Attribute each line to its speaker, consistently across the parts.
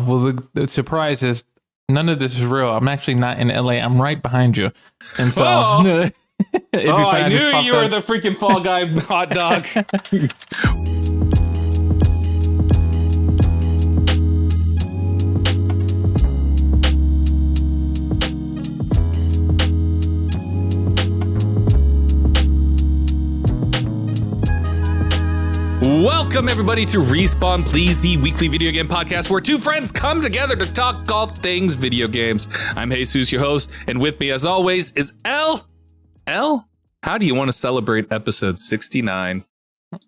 Speaker 1: well, the surprise is none of this is real. I'm actually not in LA. I'm right behind you. And so,
Speaker 2: I knew you were the freaking Fall Guy hot dog. Welcome, everybody, to Respawn Please, the weekly video game podcast where two friends come together to talk all things video games. I'm Jesus, your host, and with me, as always, is El. El, how do you want to celebrate episode 69?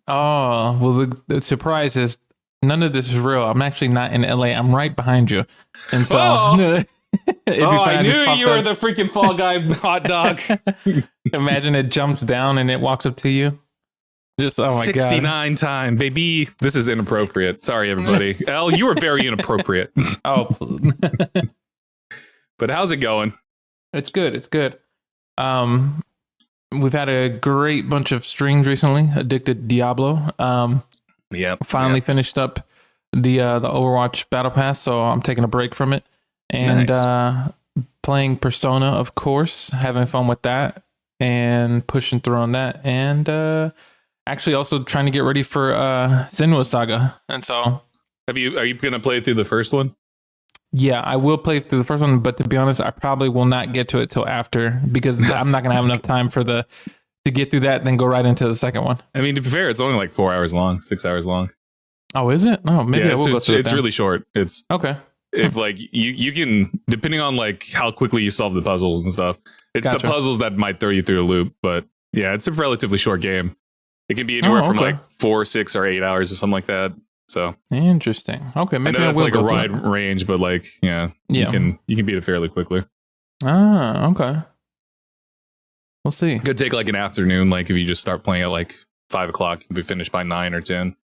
Speaker 1: Oh, well, the surprise is none of this is real. I'm actually not in LA. I'm right behind you. And so,
Speaker 2: I knew you were the freaking Fall Guy hot dog.
Speaker 1: Imagine it jumps down and it walks up to you. Just, oh my
Speaker 2: 69
Speaker 1: God.
Speaker 2: time, baby. This is inappropriate. Sorry, everybody. El, you were very inappropriate.
Speaker 1: Oh,
Speaker 2: but how's it going?
Speaker 1: it's good. It's good. We've had a great bunch of streams recently. Addicted Diablo. Finally finished up the Overwatch Battle Pass, so I'm taking a break from it. And playing Persona, of course, having fun with that and pushing through on that. And actually also trying to get ready for Senua Saga. And so
Speaker 2: are you going to play through the first one?
Speaker 1: Yeah, I will play through the first one, but to be honest, I probably will not get to it till after because I'm not going to have enough time to get through that and then go right into the second one.
Speaker 2: I mean, to be fair, it's only like 4 hours long, 6 hours long.
Speaker 1: Oh, is it? No, maybe I will go through it.
Speaker 2: It's really short. It's
Speaker 1: okay.
Speaker 2: If like you can, depending on like how quickly you solve the puzzles and stuff, it's the puzzles that might throw you through a loop. But yeah, it's a relatively short game. It can be anywhere from like 4, 6, or 8 hours or something like that. So
Speaker 1: interesting. Okay, maybe
Speaker 2: I know that's like a wide range, but like you can beat it fairly quickly.
Speaker 1: Ah, okay. We'll see.
Speaker 2: It could take like an afternoon. Like if you just start playing at like 5 o'clock, you'll be finished by 9 or 10.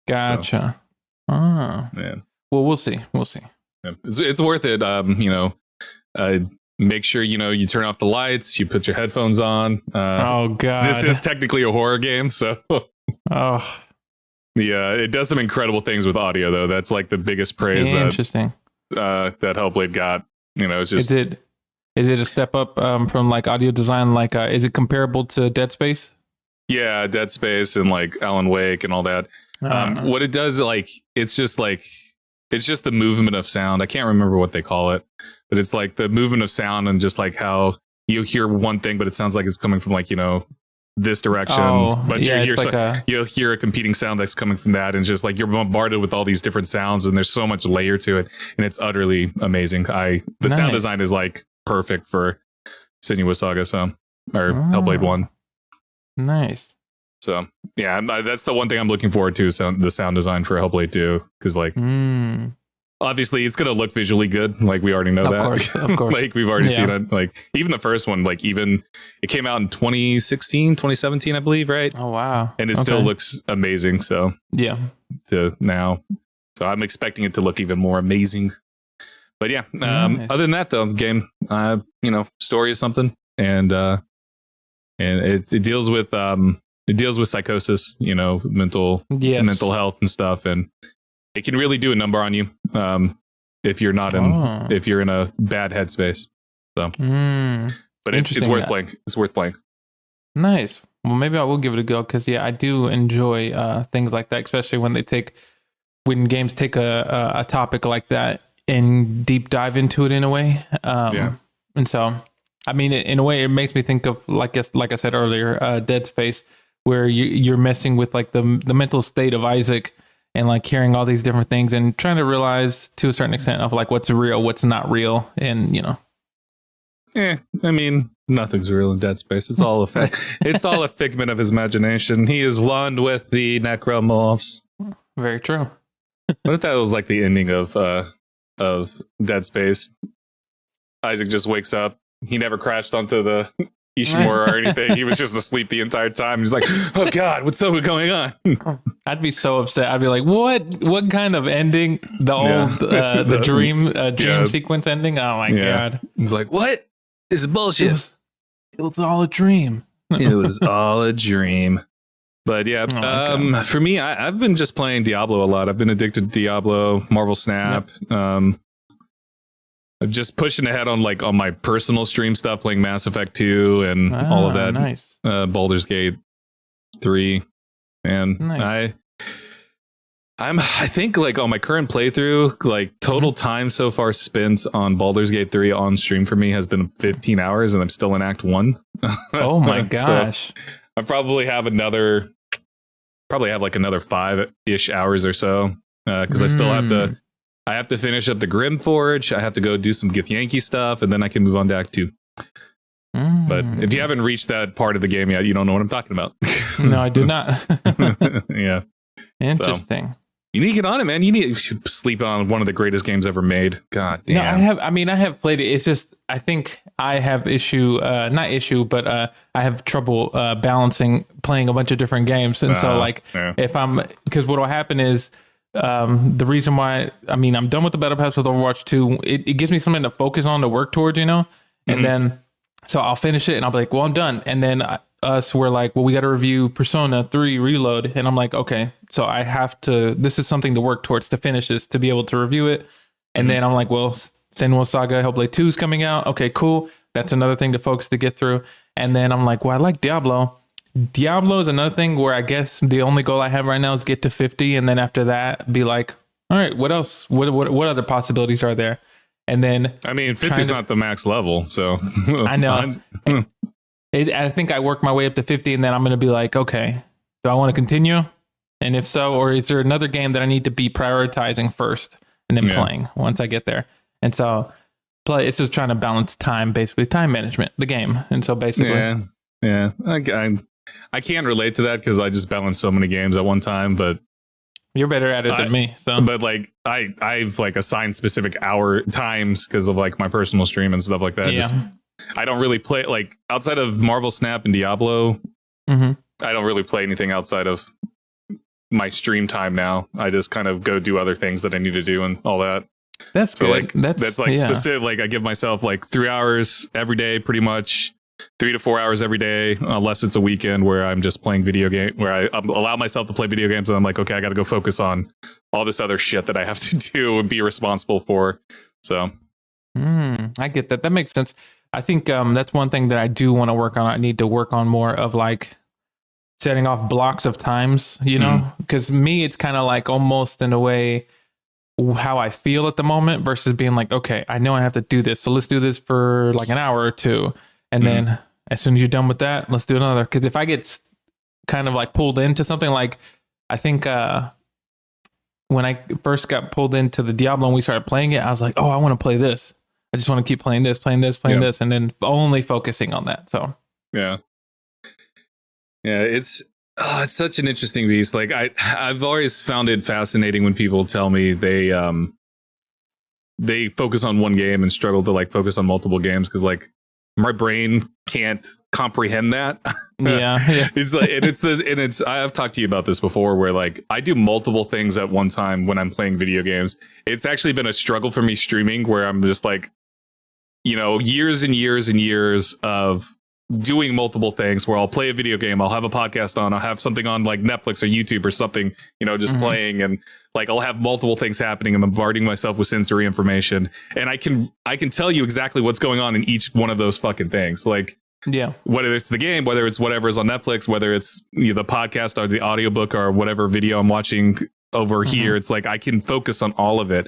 Speaker 1: Gotcha. So,
Speaker 2: man.
Speaker 1: Well, we'll see. We'll see.
Speaker 2: Yeah, it's worth it. Make sure you turn off the lights. You put your headphones on.
Speaker 1: Oh God!
Speaker 2: This is technically a horror game, so it does some incredible things with audio, though. That's like the biggest praise that Hellblade got. It's just
Speaker 1: is it a step up from like audio design? Like, is it comparable to Dead Space?
Speaker 2: Yeah, Dead Space and like Alan Wake and all that. What it does, like, it's just the movement of sound. I can't remember what they call it, but it's like the movement of sound and just like how you hear one thing, but it sounds like it's coming from like, this direction. But you'll hear a competing sound that's coming from that. And just like you're bombarded with all these different sounds and there's so much layer to it. And it's utterly amazing. The sound design is like perfect for Senua Saga, Hellblade 1.
Speaker 1: Nice.
Speaker 2: So yeah, that's the one thing I'm looking forward to is the sound design for Hellblade 2, because like obviously it's gonna look visually good, like we already know
Speaker 1: of course.
Speaker 2: Like we've already seen it. Like even the first one, like even it came out in 2017, I believe, right?
Speaker 1: Oh wow!
Speaker 2: And it still looks amazing. So
Speaker 1: yeah,
Speaker 2: to now, so I'm expecting it to look even more amazing. But yeah,
Speaker 1: nice.
Speaker 2: Other than that though, game, story is something, and it deals with psychosis, mental health and stuff, and it can really do a number on you if you're not if you're in a bad headspace. So, but it's worth playing. It's worth playing.
Speaker 1: Nice. Well, maybe I will give it a go because I do enjoy things like that, especially when games take a topic like that and deep dive into it in a way. And so, I mean, in a way, it makes me think of like I said earlier, Dead Space, where you're messing with like the mental state of Isaac and like hearing all these different things and trying to realize to a certain extent of like what's real, what's not real. And,
Speaker 2: I mean, nothing's real in Dead Space. It's all it's all a figment of his imagination. He is one with the necromorphs.
Speaker 1: Very true.
Speaker 2: What if that was like the ending of Dead Space? Isaac just wakes up. He never crashed onto the Ishimura or anything. He was just asleep the entire time. He's like, oh God, what's going on?
Speaker 1: I'd be so upset. I'd be like, what kind of ending? The old the dream sequence ending? Oh my God.
Speaker 2: He's like, what? This is bullshit.
Speaker 1: It was all a dream.
Speaker 2: It was all a dream. But yeah, for me, I've been just playing Diablo a lot. I've been addicted to Diablo, Marvel Snap. Yep. Just pushing ahead on my personal stream stuff, playing Mass Effect 2 and all of that.
Speaker 1: Nice.
Speaker 2: Baldur's Gate 3. And
Speaker 1: nice.
Speaker 2: I think like on my current playthrough, like total time so far spent on Baldur's Gate 3 on stream for me has been 15 hours, and I'm still in Act 1.
Speaker 1: Oh my gosh.
Speaker 2: So I probably have another 5-ish hours or so, because I still have to finish up the Grimforge. I have to go do some Githyanki stuff, and then I can move on to Act 2. But if you haven't reached that part of the game yet, you don't know what I'm talking about.
Speaker 1: No, I do not.
Speaker 2: Yeah.
Speaker 1: Interesting.
Speaker 2: So, you need to get on it, man. You need to sleep on one of the greatest games ever made. God damn.
Speaker 1: No, I have played it. It's just, I think I have I have trouble balancing playing a bunch of different games. And because what will happen is, the reason why, I'm done with the Battle Pass with Overwatch 2. It gives me something to focus on, to work towards, and then, so I'll finish it and I'll be like, well, I'm done. And then we're like, well, we got to review Persona 3 Reload. And I'm like, okay, so I have to, this is something to work towards, to finish this, to be able to review it. And then I'm like, well, Senua Saga Hellblade 2 is coming out. Okay, cool. That's another thing to focus to get through. And then I'm like, well, I like Diablo. Diablo is another thing where I guess the only goal I have right now is get to 50. And then after that, be like, all right, what else? What other possibilities are there? And then
Speaker 2: 50 is not the max level. So
Speaker 1: I know. I think I work my way up to 50, and then I'm going to be like, okay, do I want to continue? And if so, or is there another game that I need to be prioritizing first and then playing once I get there? And so it's just trying to balance time, basically time management, the game. And so basically,
Speaker 2: yeah. I can't relate to that because I just balance so many games at one time, but
Speaker 1: you're better at it than me. So,
Speaker 2: but like I've like assigned specific hour times because of like my personal stream and stuff like that.
Speaker 1: Yeah.
Speaker 2: I don't really play like outside of Marvel Snap and Diablo. I don't really play anything outside of my stream time now. I just kind of go do other things that I need to do and all that.
Speaker 1: That's
Speaker 2: so
Speaker 1: good.
Speaker 2: Like that's like specific. Like I give myself like 3 hours every day, pretty much 3 to 4 hours every day, unless it's a weekend where I'm just playing video game, where I allow myself to play video games, and I'm like, okay, I got to go focus on all this other shit that I have to do and be responsible for. So,
Speaker 1: I get that. That makes sense. I think that's one thing that I do want to work on. I need to work on more of like setting off blocks of times, because me, it's kind of like almost in a way how I feel at the moment versus being like, okay, I know I have to do this. So let's do this for like an hour or two. And then as soon as you're done with that, let's do another. Because if I get kind of like pulled into something, like I think when I first got pulled into the Diablo and we started playing it, I was like, oh, I want to play this. I just want to keep playing this, and then only focusing on that. So
Speaker 2: yeah, it's such an interesting beast. Like I've always found it fascinating when people tell me they focus on one game and struggle to like focus on multiple games, because like my brain can't comprehend that.
Speaker 1: Yeah.
Speaker 2: It's like I've talked to you about this before, where like I do multiple things at one time when I'm playing video games. It's actually been a struggle for me streaming, where I'm just like, years and years and years of doing multiple things, where I'll play a video game, I'll have a podcast on, I'll have something on like Netflix or YouTube or something, just playing, and like I'll have multiple things happening and bombarding myself with sensory information, and I can tell you exactly what's going on in each one of those fucking things. Like, yeah, whether it's the game, whether it's whatever's on Netflix, whether it's the podcast or the audiobook or whatever video I'm watching over here, it's like I can focus on all of it.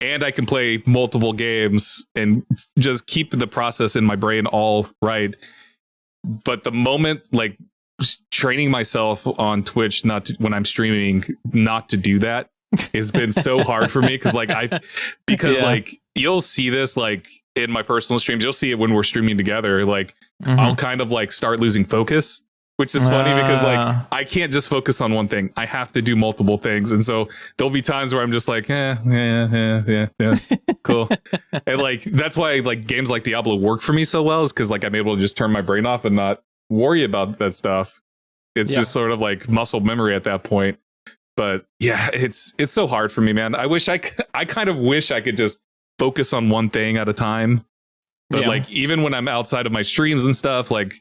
Speaker 2: And I can play multiple games and just keep the process in my brain all right. But the moment, like training myself on Twitch, when I'm streaming, not to do that, has been so hard for me. Because like you'll see this like in my personal streams, you'll see it when we're streaming together. Like I'll kind of like start losing focus, which is funny because like I can't just focus on one thing. I have to do multiple things. And so there'll be times where I'm just like, yeah, cool. And like that's why like games like Diablo work for me so well, is because like I'm able to just turn my brain off and not worry about that stuff. It's just sort of like muscle memory at that point. But yeah, it's so hard for me, man. I kind of wish I could just focus on one thing at a time. But like even when I'm outside of my streams and stuff, like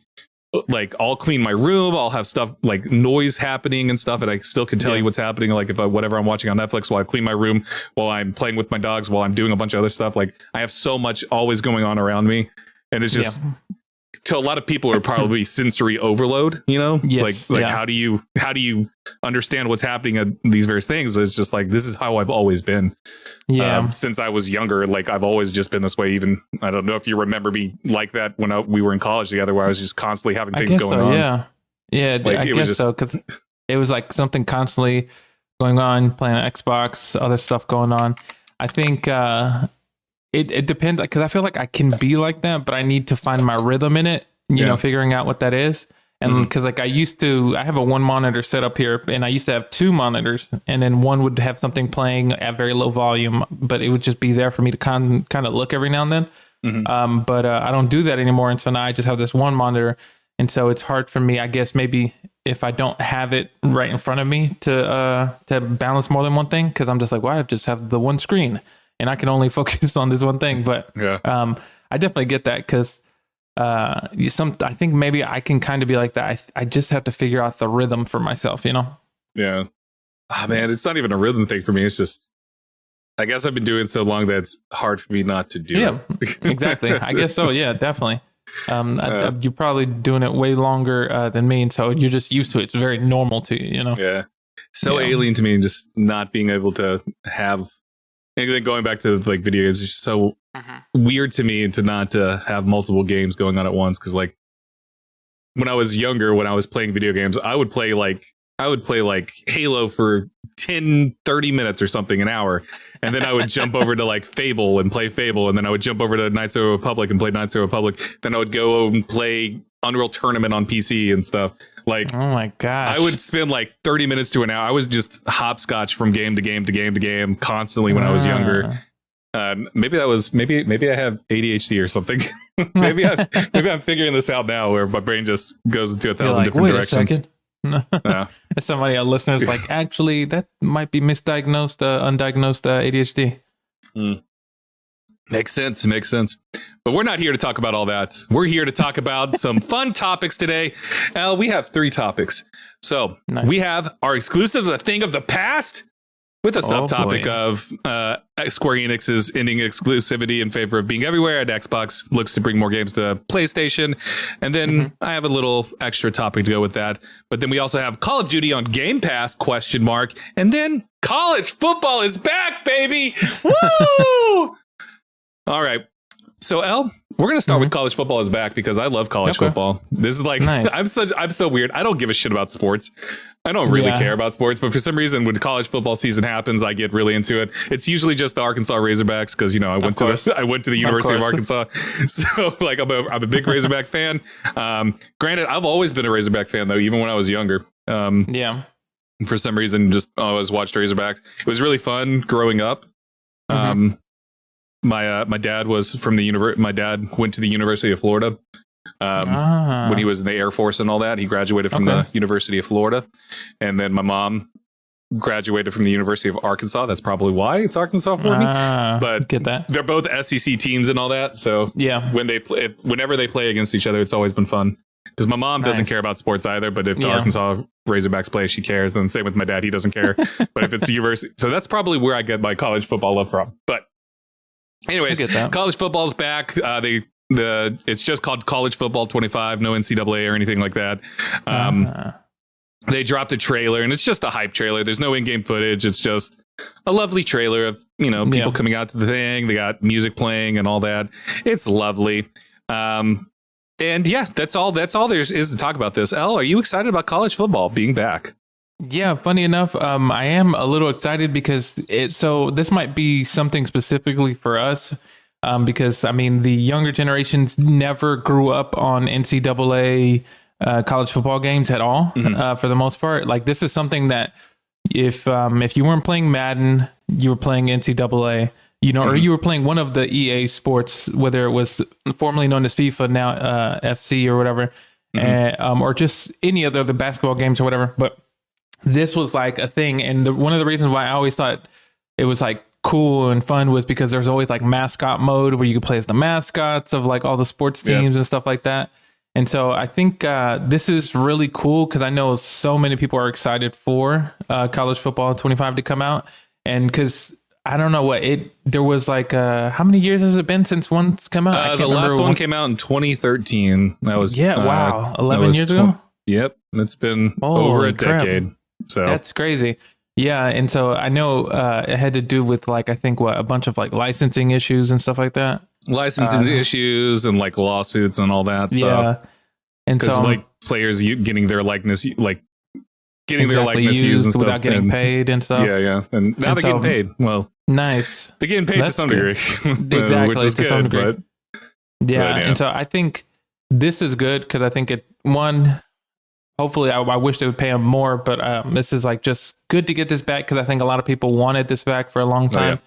Speaker 2: like I'll clean my room, I'll have stuff like noise happening and stuff, and I still can tell you what's happening. Like if whatever I'm watching on Netflix while I clean my room, while I'm playing with my dogs, while I'm doing a bunch of other stuff. Like I have so much always going on around me, and it's just to a lot of people are probably sensory overload. You know, like how do you understand what's happening at these various things? It's just like this is how I've always been. Since I was younger, like I've always just been this way. Even I don't know if you remember me like that when we were in college together, where I was just constantly having things going on.
Speaker 1: Yeah,
Speaker 2: like,
Speaker 1: I guess so, because it was like something constantly going on, playing Xbox, other stuff going on. I think it depends, because I feel like I can be like that, but I need to find my rhythm in it. You know, figuring out what that is. And because like I have a one monitor set up here, and I used to have two monitors, and then one would have something playing at very low volume, but it would just be there for me to kind of look every now and then. But I don't do that anymore. And so now I just have this one monitor. And so it's hard for me, I guess, maybe if I don't have it right in front of me to balance more than one thing, because I'm just like, well, I just have the one screen and I can only focus on this one thing. But I definitely get that, because I think maybe I can kind of be like that. I just have to figure out the rhythm for myself, you know?
Speaker 2: Yeah. Oh, man, it's not even a rhythm thing for me. It's just, I guess I've been doing so long that it's hard for me not to do it.
Speaker 1: Exactly. I guess so. Yeah, definitely. You're probably doing it way longer than me, and so you're just used to it. It's very normal to you, you know?
Speaker 2: Yeah. So alien to me, and just not being able to have anything. Going back to like video games is just so weird to me, to not have multiple games going on at once. Because like when I was younger, when I was playing video games, I would play like Halo for 10-30 minutes or something, an hour, and then I would jump over to like Fable and play Fable, and then I would jump over to Knights of the Republic and play Knights of the Republic. Then I would go and play Unreal Tournament on PC and stuff. Like,
Speaker 1: oh my gosh,
Speaker 2: I would spend like 30 minutes to an hour. I was just hopscotch from game to game to game to game constantly when I was younger. Maybe I have ADHD or something. maybe I'm figuring this out now, where my brain just goes into 1,000 different directions.
Speaker 1: Somebody, a listener's like, actually, that might be misdiagnosed, undiagnosed ADHD.
Speaker 2: Makes sense. But we're not here to talk about all that. We're here to talk about some fun topics today. We have 3 topics. So we have our exclusives, a thing of the past, with a subtopic of Square Enix's ending exclusivity in favor of being everywhere, and Xbox looks to bring more games to PlayStation. And then I have a little extra topic to go with that. But then we also have Call of Duty on Game Pass, ? And then college football is back, baby. Woo! All right. So we're going to start with college football is back, because I love college football. This is like, I'm so weird. I don't give a shit about sports. I don't really care about sports, but for some reason, when college football season happens, I get really into it. It's usually just the Arkansas Razorbacks, because, you know, I went to the University of Arkansas. So like, I'm a big Razorback fan. Granted, I've always been a Razorback fan though, even when I was younger. For some reason, just always watched Razorbacks. It was really fun growing up. My dad was from the My dad went to the University of Florida when he was in the Air Force and all that. He graduated from the University of Florida, and then my mom graduated from the University of Arkansas. That's probably why it's Arkansas for me. But
Speaker 1: get that,
Speaker 2: they're both SEC teams and all that. So whenever they play against each other, it's always been fun. Because my mom doesn't care about sports either, but if the Arkansas Razorbacks play, she cares. And same with my dad, he doesn't care. But if it's the university, so that's probably where I get my college football love from. But anyways, college football's back. It's just called College Football 25, no NCAA or anything like that. They dropped a trailer, and it's just a hype trailer. There's no in-game footage. It's just a lovely trailer of, you know, people coming out to the thing. They got music playing and all that. It's lovely. And yeah, that's all there is to talk about this. Elle, are you excited about college football being back?
Speaker 1: Yeah, funny enough, I am a little excited, because this might be something specifically for us, because I mean, the younger generations never grew up on NCAA college football games at all. For the most part, like, this is something that if you weren't playing Madden, you were playing NCAA. You know, or you were playing one of the EA sports, whether it was formerly known as FIFA, now FC or whatever, or just any other the basketball games or whatever. But this was like a thing, and one of the reasons why I always thought it was like cool and fun was because there's always like mascot mode where you could play as the mascots of like all the sports teams and stuff like that. And so I think this is really cool because I know so many people are excited for college football 25 to come out. And because I don't know there was like, how many years has it been since one's come out? I can't
Speaker 2: the
Speaker 1: remember
Speaker 2: last one came out in 2013. That was,
Speaker 1: wow. 11 years ago.
Speaker 2: Yep. It's been over a decade. So
Speaker 1: that's crazy. Yeah. And so I know it had to do with like, I think a bunch of like licensing issues and stuff like that.
Speaker 2: Licensing issues and like lawsuits and all that stuff.
Speaker 1: Yeah. And so
Speaker 2: like players getting their likeness, like getting
Speaker 1: exactly
Speaker 2: their likeness used and stuff
Speaker 1: without getting paid and stuff.
Speaker 2: Yeah. And now they're getting paid. Well,
Speaker 1: nice.
Speaker 2: They're getting paid to some degree.
Speaker 1: Exactly.
Speaker 2: Which is
Speaker 1: to
Speaker 2: good,
Speaker 1: some degree.
Speaker 2: but
Speaker 1: yeah. And so I think this is good because I think hopefully I wish they would pay him more, but this is like just good to get this back because I think a lot of people wanted this back for a long time.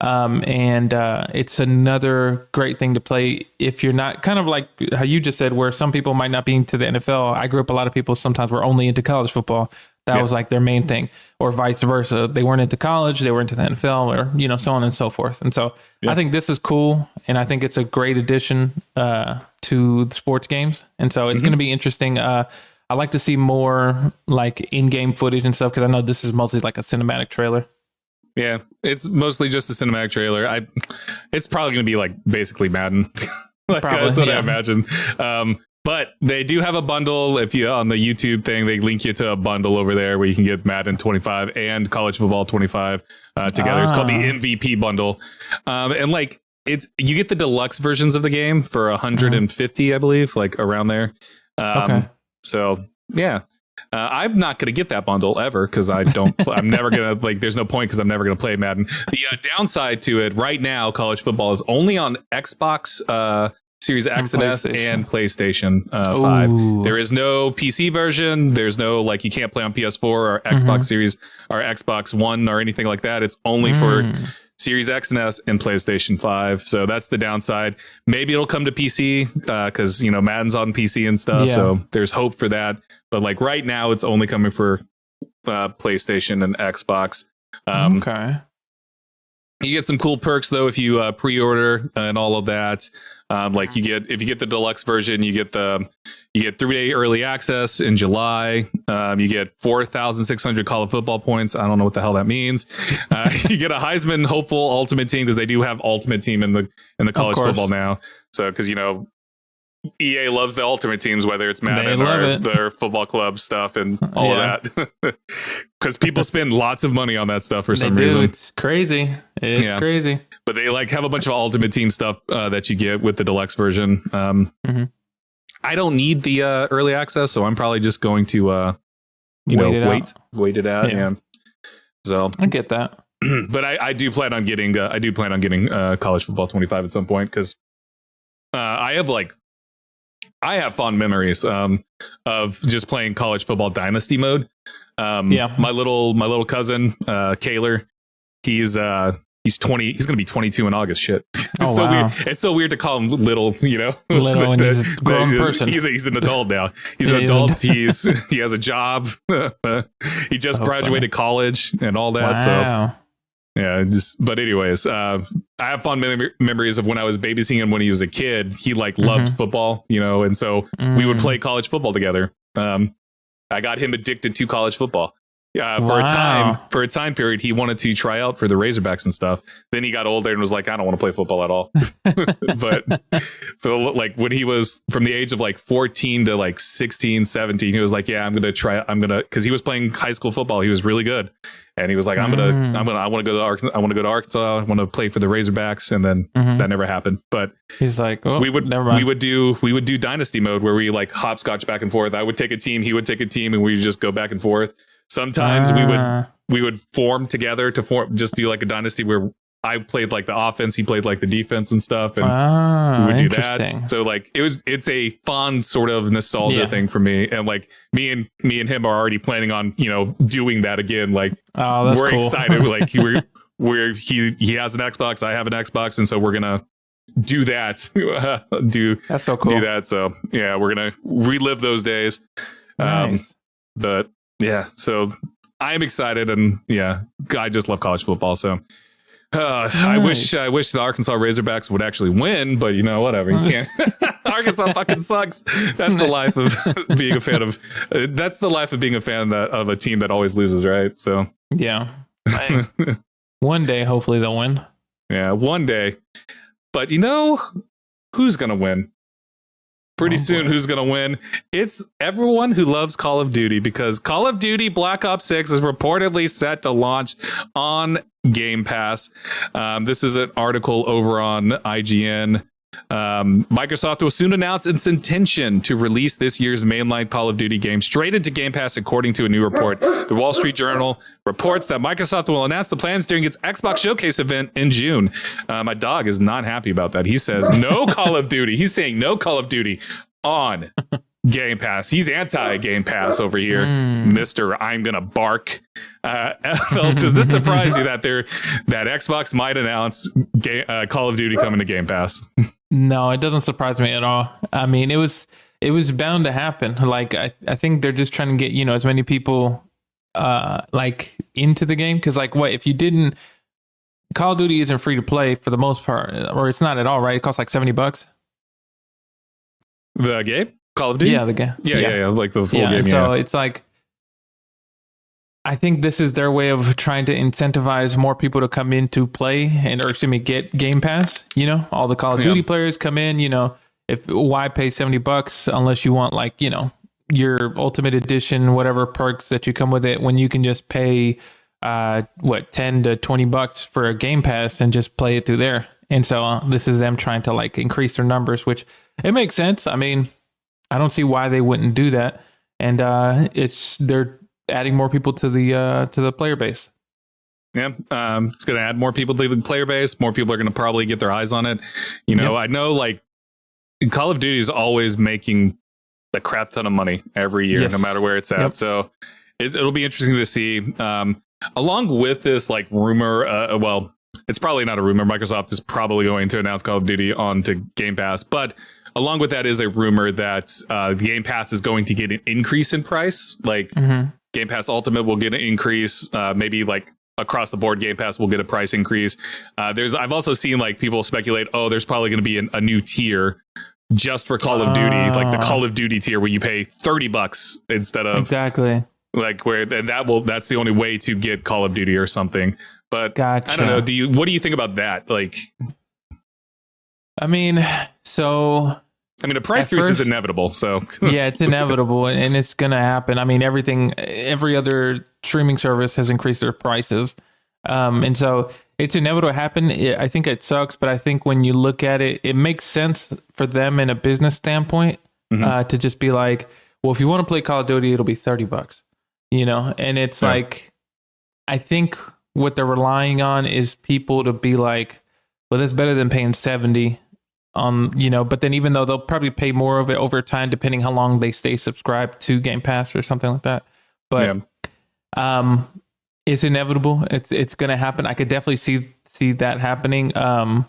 Speaker 1: And it's another great thing to play if you're not kind of like how you just said, where some people might not be into the NFL. I grew up, a lot of people sometimes were only into college football. That was like their main thing, or vice versa. They weren't into college, they were into the NFL, or, so on and so forth. And so I think this is cool. And I think it's a great addition to the sports games. And so it's going to be interesting. I like to see more like in-game footage and stuff, because I know this is mostly like a cinematic trailer.
Speaker 2: Yeah, it's mostly just a cinematic trailer. It's probably going to be like basically Madden. That's what I imagine. But they do have a bundle. If you on the YouTube thing, they link you to a bundle over there where you can get Madden 25 and College Football 25 together. It's called the MVP bundle, and like you get the deluxe versions of the game for 150, I believe, like around there. Okay. So yeah. I'm not going to get that bundle ever because I don't. I'm never going to there's no point because I'm never going to play Madden. The downside to it right now, college football is only on Xbox Series X and S and PlayStation 5. There is no PC version. There's no you can't play on PS4 or Xbox Series or Xbox One or anything like that. It's only for Series X and S and PlayStation 5. So that's the downside. Maybe it'll come to PC because, Madden's on PC and stuff. Yeah. So there's hope for that. But right now, it's only coming for PlayStation and Xbox.
Speaker 1: Okay.
Speaker 2: You get some cool perks, though, if you pre-order and all of that. If you get the deluxe version, you get 3-day early access in July. You get 4,600 college football points. I don't know what the hell that means. You get a Heisman hopeful ultimate team because they do have ultimate team in the college football now. So because EA loves the ultimate teams, whether it's Madden or their football club stuff and all of that. Because people spend lots of money on that stuff for some reason.
Speaker 1: It's crazy. It's crazy.
Speaker 2: But they have a bunch of ultimate team stuff that you get with the deluxe version. I don't need the early access, so I'm probably just going to wait it out. Yeah. So
Speaker 1: I get that.
Speaker 2: But I do plan on getting College Football 25 at some point because I have fond memories of just playing College Football Dynasty mode. My little cousin Kaler, he's 20. He's going to be 22 in August. Shit, it's so weird. It's so weird to call him little.
Speaker 1: Little and he's a grown person.
Speaker 2: He's an adult now. He's an adult. He has a job. He just graduated college and all that.
Speaker 1: Wow.
Speaker 2: So. Yeah, but anyways, I have fond memories of when I was babysitting him when he was a kid. He loved football, and so we would play college football together. I got him addicted to college football. For a time period, he wanted to try out for the Razorbacks and stuff. Then he got older and was like, I don't want to play football at all. But when he was from the age of 14 to 16, 17, he was like, yeah, I'm going to, because he was playing high school football. He was really good. And he was like, I want to go to Arkansas. I want to play for the Razorbacks. And then that never happened. But
Speaker 1: he's like,
Speaker 2: we would do dynasty mode where we hopscotch back and forth. I would take a team. He would take a team and we would just go back and forth. Sometimes we would form together to just do a dynasty where I played the offense, he played the defense and stuff, and we would do that. So it's a fun sort of nostalgia thing for me, and me and him are already planning on doing that again.
Speaker 1: That's
Speaker 2: we're
Speaker 1: cool.
Speaker 2: excited. He has an Xbox, I have an Xbox, and so we're gonna do that.
Speaker 1: That's so cool.
Speaker 2: Do that. So yeah, we're gonna relive those days.
Speaker 1: Nice.
Speaker 2: But yeah, so I'm excited, and yeah, I just love college football. So nice. I wish the Arkansas Razorbacks would actually win, but whatever. You can't. Arkansas fucking sucks. That's the life of being a fan of. That's the life of being a fan of a team that always loses, right? So
Speaker 1: yeah, one day hopefully they'll win.
Speaker 2: Yeah, one day. But who's gonna win? Pretty soon, who's going to win? It's everyone who loves Call of Duty, because Call of Duty Black Ops 6 is reportedly set to launch on Game Pass. This is an article over on IGN. Microsoft will soon announce its intention to release this year's mainline Call of Duty game straight into Game Pass, according to a new report. The Wall Street Journal reports that Microsoft will announce the plans during its Xbox Showcase event in June. My dog is not happy about that. He says no Call of Duty. He's saying no Call of Duty on Game Pass. He's anti-Game Pass over here, Mr. I'm gonna bark. Does this surprise you that Xbox might announce Call of Duty coming to Game Pass?
Speaker 1: No, it doesn't surprise me at all. I mean, it was bound to happen. Like I think they're just trying to get as many people like into the game, because like what if you didn't? Call of Duty isn't free to play for the most part, or it's not at all, right? It costs like $70.
Speaker 2: The game, Call of Duty,
Speaker 1: yeah, the game,
Speaker 2: yeah, like the full game.
Speaker 1: So it's like, I think this is their way of trying to incentivize more people to come in to play get Game Pass. All the Call of Duty players come in. Why pay $70 unless you want like your Ultimate Edition, whatever perks that you come with it, when you can just pay $10 to $20 for a Game Pass and just play it through there. And so this is them trying to like increase their numbers, which it makes sense. I mean, I don't see why they wouldn't do that. And they're adding more people to the player base.
Speaker 2: Yeah, it's going to add more people to the player base. More people are going to probably get their eyes on it. I know like Call of Duty is always making a crap ton of money every year, no matter where it's at. Yep. So it'll be interesting to see. Along with this like rumor, it's probably not a rumor. Microsoft is probably going to announce Call of Duty onto Game Pass, but along with that is a rumor that the Game Pass is going to get an increase in price. Like Game Pass Ultimate will get an increase, maybe like across the board Game Pass will get a price increase. I've also seen like people speculate, there's probably going to be a new tier just for Call of Duty, like the Call of Duty tier where you pay $30 instead of
Speaker 1: exactly
Speaker 2: like that's the only way to get Call of Duty or something. But
Speaker 1: gotcha.
Speaker 2: I don't know. What do you think about that? Like,
Speaker 1: I mean, a
Speaker 2: price increase is inevitable. So
Speaker 1: yeah, it's inevitable and it's going to happen. I mean, every other streaming service has increased their prices. And so it's inevitable to happen. I think it sucks, but I think when you look at it, it makes sense for them in a business standpoint to just be like, well, if you want to play Call of Duty, it'll be $30, and it's like, I think what they're relying on is people to be like, well, that's better than paying 70 but then even though they'll probably pay more of it over time, depending how long they stay subscribed to Game Pass or something like that. But it's inevitable. It's going to happen. I could definitely see that happening. And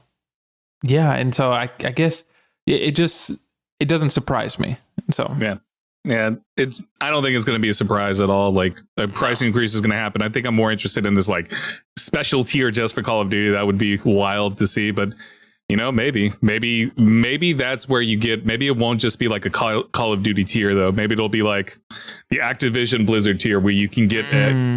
Speaker 1: so I guess it doesn't surprise me. So
Speaker 2: yeah, I don't think it's going to be a surprise at all. Like a price increase is going to happen. I think I'm more interested in this like special tier just for Call of Duty. That would be wild to see, but maybe that's where you get, maybe it won't just be like a Call of Duty tier though. Maybe it'll be like the Activision Blizzard tier where you can get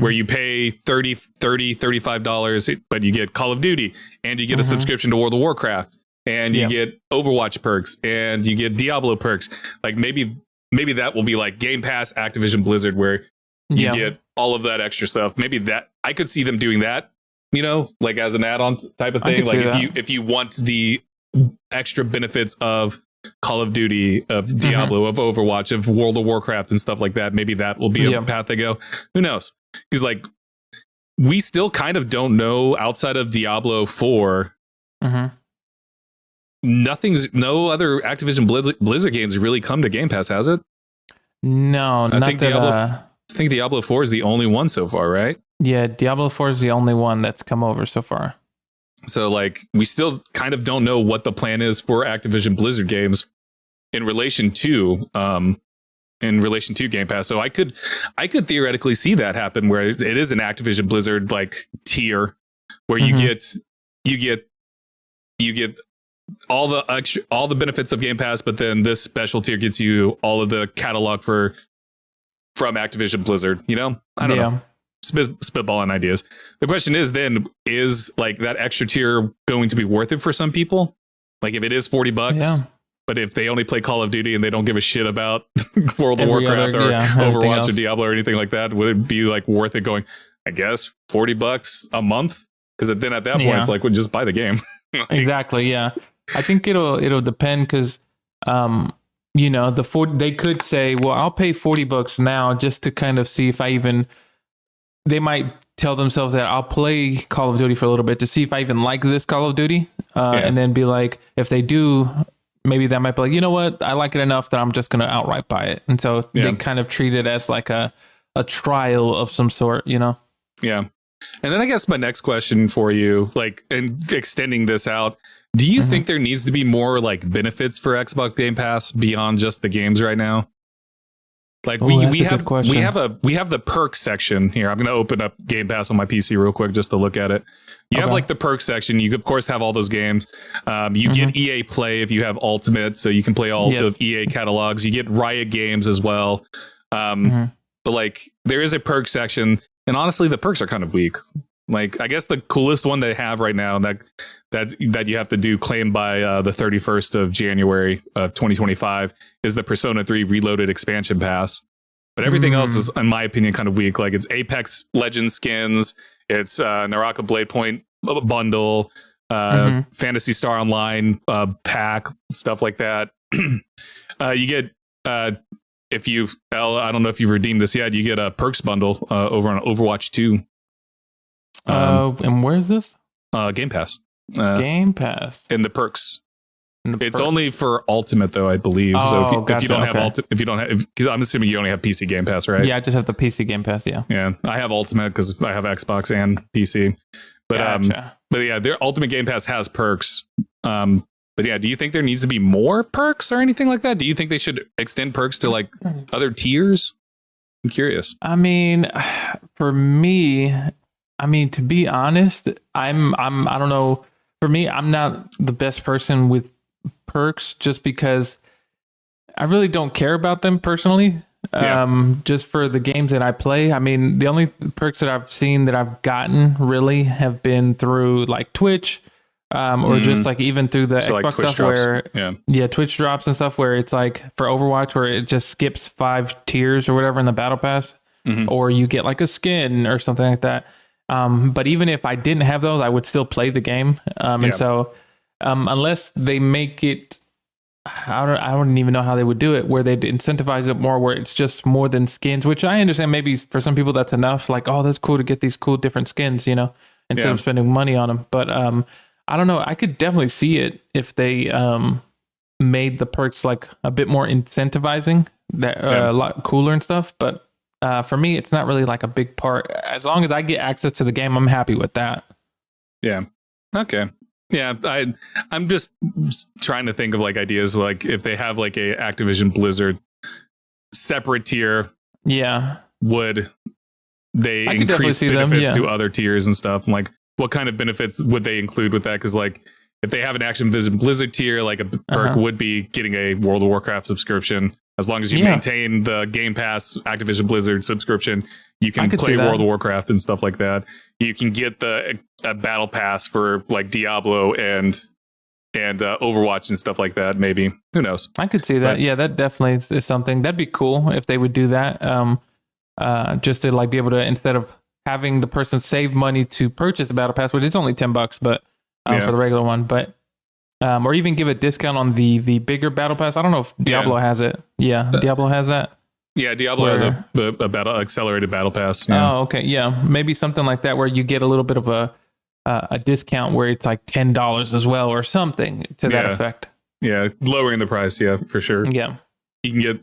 Speaker 2: where you pay $35, but you get Call of Duty and you get a subscription to World of Warcraft and you get Overwatch perks and you get Diablo perks. Like maybe that will be like Game Pass Activision Blizzard where you get all of that extra stuff. Maybe that I could see them doing that. Like as an add-on type of thing. Like if you want the extra benefits of Call of Duty, of Diablo, of Overwatch, of World of Warcraft and stuff like that, maybe that will be a path they go. Who knows? Because like we still kind of don't know outside of Diablo 4. No other Activision Blizzard games really come to Game Pass, has it?
Speaker 1: No,
Speaker 2: I think Diablo 4 is the only one so far, right?
Speaker 1: Yeah, Diablo 4 is the only one that's come over so far.
Speaker 2: So like we still kind of don't know what the plan is for Activision Blizzard games in relation to Game Pass. So I could theoretically see that happen where it is an Activision Blizzard like tier where you get all the benefits of Game Pass, but then this special tier gets you all of the catalog from Activision Blizzard. You know, I don't know. Spitballing ideas. The question is then, is like that extra tier going to be worth it for some people? Like if it is $40, but if they only play Call of Duty and they don't give a shit about World of Warcraft or Overwatch or Diablo or anything like that, would it be like worth it going, I guess, $40 a month? Because then at that point, it's like, well, just buy the game. Like, exactly.
Speaker 1: Yeah. I think it'll depend because, you know, they could say, well, I'll pay $40 now just to kind of see if they might tell themselves that I'll play Call of Duty for a little bit to see if I even like this Call of Duty. And then be like, if they do, maybe that might be like, you know what? I like it enough that I'm just going to outright buy it. And so they kind of treat it as like a trial of some sort, you know?
Speaker 2: Yeah. And then I guess my next question for you, like, and extending this out, do you think there needs to be more like benefits for Xbox Game Pass beyond just the games right now? Like we have the perks section here. I'm going to open up Game Pass on my PC real quick just to look at it. You have like the perks section. You of course have all those games. You get EA Play if you have Ultimate, so you can play all of EA catalogs. You get Riot Games as well. But like there is a perk section, and honestly, the perks are kind of weak. Like I guess the coolest one they have right now that you have to do claim by the 31st of January of 2025 is the Persona 3 Reloaded expansion pass. But everything else is, in my opinion, kind of weak. Like it's Apex Legends skins, it's Naraka Blade Point bundle, Phantasy Star Online pack, stuff like that. You get if you I don't know if you've redeemed this yet, you get a perks bundle over on Overwatch 2.
Speaker 1: And where is this?
Speaker 2: Game Pass.
Speaker 1: Game Pass.
Speaker 2: In the perks. It's only for Ultimate though, I believe. So if you don't have Ultimate, because I'm assuming you only have PC Game Pass, right?
Speaker 1: Yeah, I just have the PC Game Pass. Yeah.
Speaker 2: Yeah, I have Ultimate because I have Xbox and PC. But but yeah, their Ultimate Game Pass has perks. But yeah, do you think there needs to be more perks or anything like that? Do you think they should extend perks to like other tiers? I'm curious.
Speaker 1: I mean, for me, to be honest, I don't know. For me, I'm not the best person with perks just because I really don't care about them personally. Just for the games that I play. I mean, the only perks that I've seen that I've gotten really have been through like Twitch, or just like even through the Xbox like stuff drops. Where Twitch drops and stuff where it's like for Overwatch where it just skips 5 tiers or whatever in the battle pass, or you get like a skin or something like that. But even if I didn't have those, I would still play the game. And so, unless they make it, I don't even know how they would do it, where they'd incentivize it more, where it's just more than skins, which I understand maybe for some people that's enough. Like, oh, that's cool to get these cool different skins, you know, instead of spending money on them. But, I don't know. I could definitely see it if they, made the perks like a bit more incentivizing, that a lot cooler and stuff. But, for me, it's not really like a big part. As long as I get access to the game, I'm happy with that.
Speaker 2: Yeah. Okay. Yeah. I'm just trying to think of like ideas, like if they have like a Activision Blizzard separate tier.
Speaker 1: Yeah.
Speaker 2: Would they increase benefits to other tiers and stuff? And like, what kind of benefits would they include with that? Because like, if they have an Activision Blizzard tier, like a perk would be getting a World of Warcraft subscription. As long as you maintain the Game Pass Activision Blizzard subscription, you can play World of Warcraft and stuff like that. You can get a battle pass for like Diablo and Overwatch and stuff like that. Maybe, who knows?
Speaker 1: I could see that. Yeah, that definitely is something that'd be cool if they would do that. Just to like be able to, instead of having the person save money to purchase the battle pass, which is only $10, but for the regular one, but. Or even give a discount on the bigger battle pass. I don't know if Diablo has it. Yeah, Diablo has that.
Speaker 2: Yeah, Diablo has a accelerated battle pass. Yeah.
Speaker 1: Oh, okay. Yeah, maybe something like that where you get a little bit of a discount where it's like $10 as well or something to that effect.
Speaker 2: Yeah, lowering the price. Yeah, for sure.
Speaker 1: Yeah,
Speaker 2: you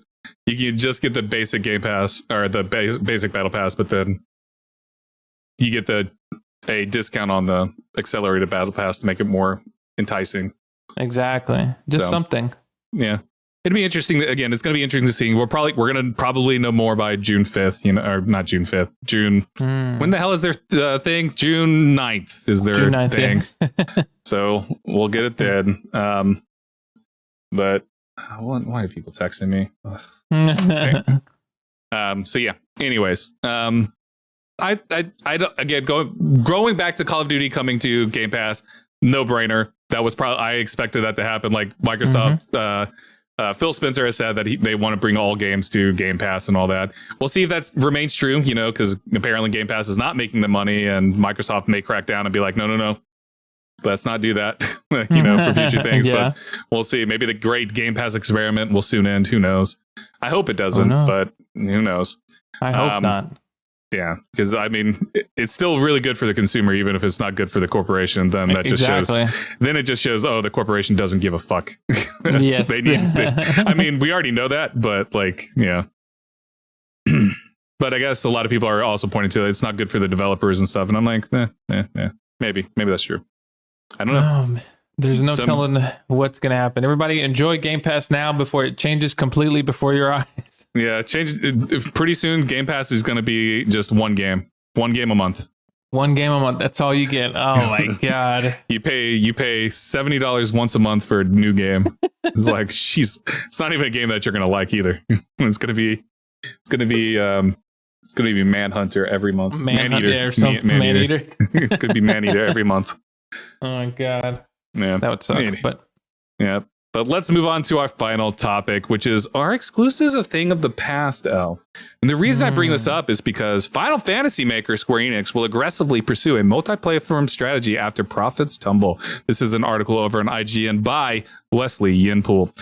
Speaker 2: can just get the basic Game Pass or the basic battle pass, but then you get a discount on the accelerated battle pass to make it more enticing.
Speaker 1: Exactly. Just something.
Speaker 2: Yeah. it'd be interesting. Again, it's going to be interesting to see. We're going to probably know more by June 5th, or not June 5th, June. When the hell is their thing? June 9th is their
Speaker 1: June 9th,
Speaker 2: thing.
Speaker 1: Yeah.
Speaker 2: So we'll get it then. But why are people texting me? Okay. So yeah, anyways, I don't, again, growing back to Call of Duty coming to Game Pass, no brainer. That was probably, I expected that to happen. Like Microsoft, Phil Spencer has said that they want to bring all games to Game Pass and all that. We'll see if that remains true, because apparently Game Pass is not making the money, and Microsoft may crack down and be like, no, let's not do that, for future things.
Speaker 1: Yeah.
Speaker 2: But we'll see. Maybe the great Game Pass experiment will soon end. Who knows? I hope it doesn't, but who knows?
Speaker 1: I hope not.
Speaker 2: Yeah, because I mean, it's still really good for the consumer, even if it's not good for the corporation. Then that just shows. Then it just shows, the corporation doesn't give a fuck.
Speaker 1: Yes.
Speaker 2: I mean, we already know that, but yeah. But I guess a lot of people are also pointing to it's not good for the developers and stuff, and I'm like, maybe that's true. I don't know.
Speaker 1: There's no telling what's going to happen. Everybody enjoy Game Pass now before it changes completely before your eyes.
Speaker 2: Yeah, pretty soon. Game Pass is going to be just one game a month.
Speaker 1: One game a month. That's all you get. Oh my god!
Speaker 2: You pay $70 once a month for a new game. It's like, it's not even a game that you're going to like either. It's going to be Manhunter every month.
Speaker 1: Maneater or something. Maneater.
Speaker 2: It's going to be Maneater every month.
Speaker 1: Oh my god!
Speaker 2: Yeah,
Speaker 1: that would suck. But
Speaker 2: yeah. But let's move on to our final topic, which is, are exclusives a thing of the past, El? And the reason I bring this up is because Final Fantasy maker Square Enix will aggressively pursue a multi-platform strategy after profits tumble. This is an article over on IGN by Wesley Yinpool.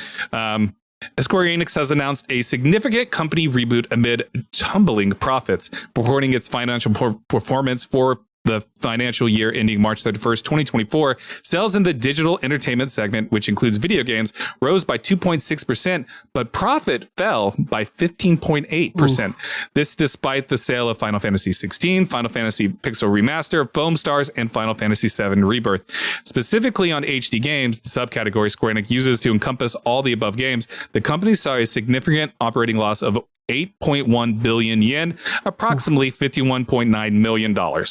Speaker 2: Square Enix has announced a significant company reboot amid tumbling profits, reporting its financial performance for the financial year ending March 31st, 2024, sales in the digital entertainment segment, which includes video games, rose by 2.6%, but profit fell by 15.8%. This despite the sale of Final Fantasy 16, Final Fantasy Pixel Remaster, Foam Stars, and Final Fantasy 7 Rebirth. Specifically on HD games, the subcategory Square Enix uses to encompass all the above games, the company saw a significant operating loss of 8.1 billion yen, approximately $51.9 million.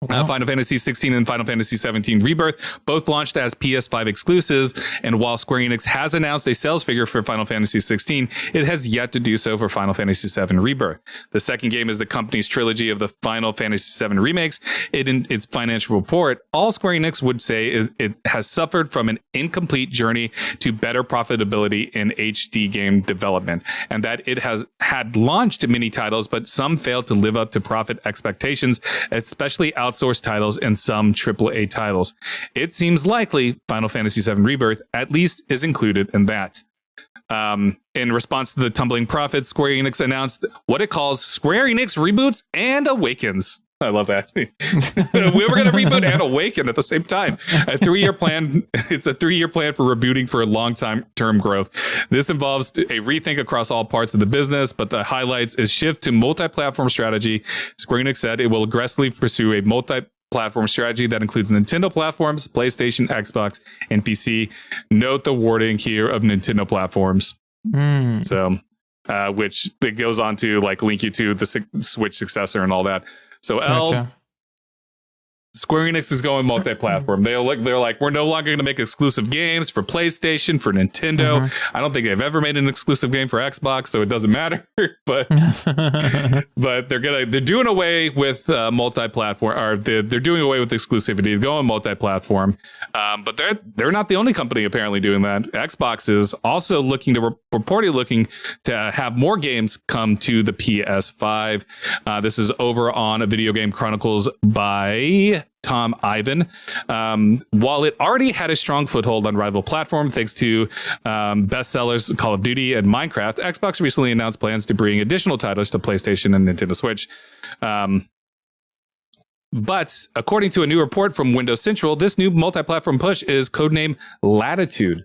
Speaker 2: Final Fantasy 16 and Final Fantasy 17 Rebirth both launched as PS5 exclusives, and while Square Enix has announced a sales figure for Final Fantasy 16, it has yet to do so for Final Fantasy 7 Rebirth. The second game is the company's trilogy of the Final Fantasy 7 remakes. In its financial report, all Square Enix would say is it has suffered from an incomplete journey to better profitability in HD game development, and that it has had launched many titles, but some failed to live up to profit expectations, especially outsourced titles and some AAA titles. It seems likely Final Fantasy VII Rebirth at least is included in that. In response to the tumbling profits, Square Enix announced what it calls Square Enix Reboots and Awakens. I love that. We were going to reboot and awaken at the same time. A 3-year plan. It's a 3-year plan for rebooting for long-term growth. This involves a rethink across all parts of the business, but the highlights is shift to multi-platform strategy. Square Enix said it will aggressively pursue a multi-platform strategy that includes Nintendo platforms, PlayStation, Xbox, and PC. Note the wording here of Nintendo platforms. So, which it goes on to like link you to the Switch successor and all that. So Square Enix is going multi-platform. They're like, we're no longer going to make exclusive games for PlayStation, for Nintendo. I don't think they've ever made an exclusive game for Xbox, so it doesn't matter. but they're doing away with multi-platform, or they're doing away with exclusivity, going multi-platform. But they're not the only company apparently doing that. Xbox is also reportedly looking to have more games come to the PS5. This is over on a Video Game Chronicles by Tom Ivan. While it already had a strong foothold on rival platform thanks to bestsellers Call of Duty and Minecraft, Xbox recently announced plans to bring additional titles to PlayStation and Nintendo Switch. But according to a new report from Windows Central, this new multi-platform push is codenamed Latitude.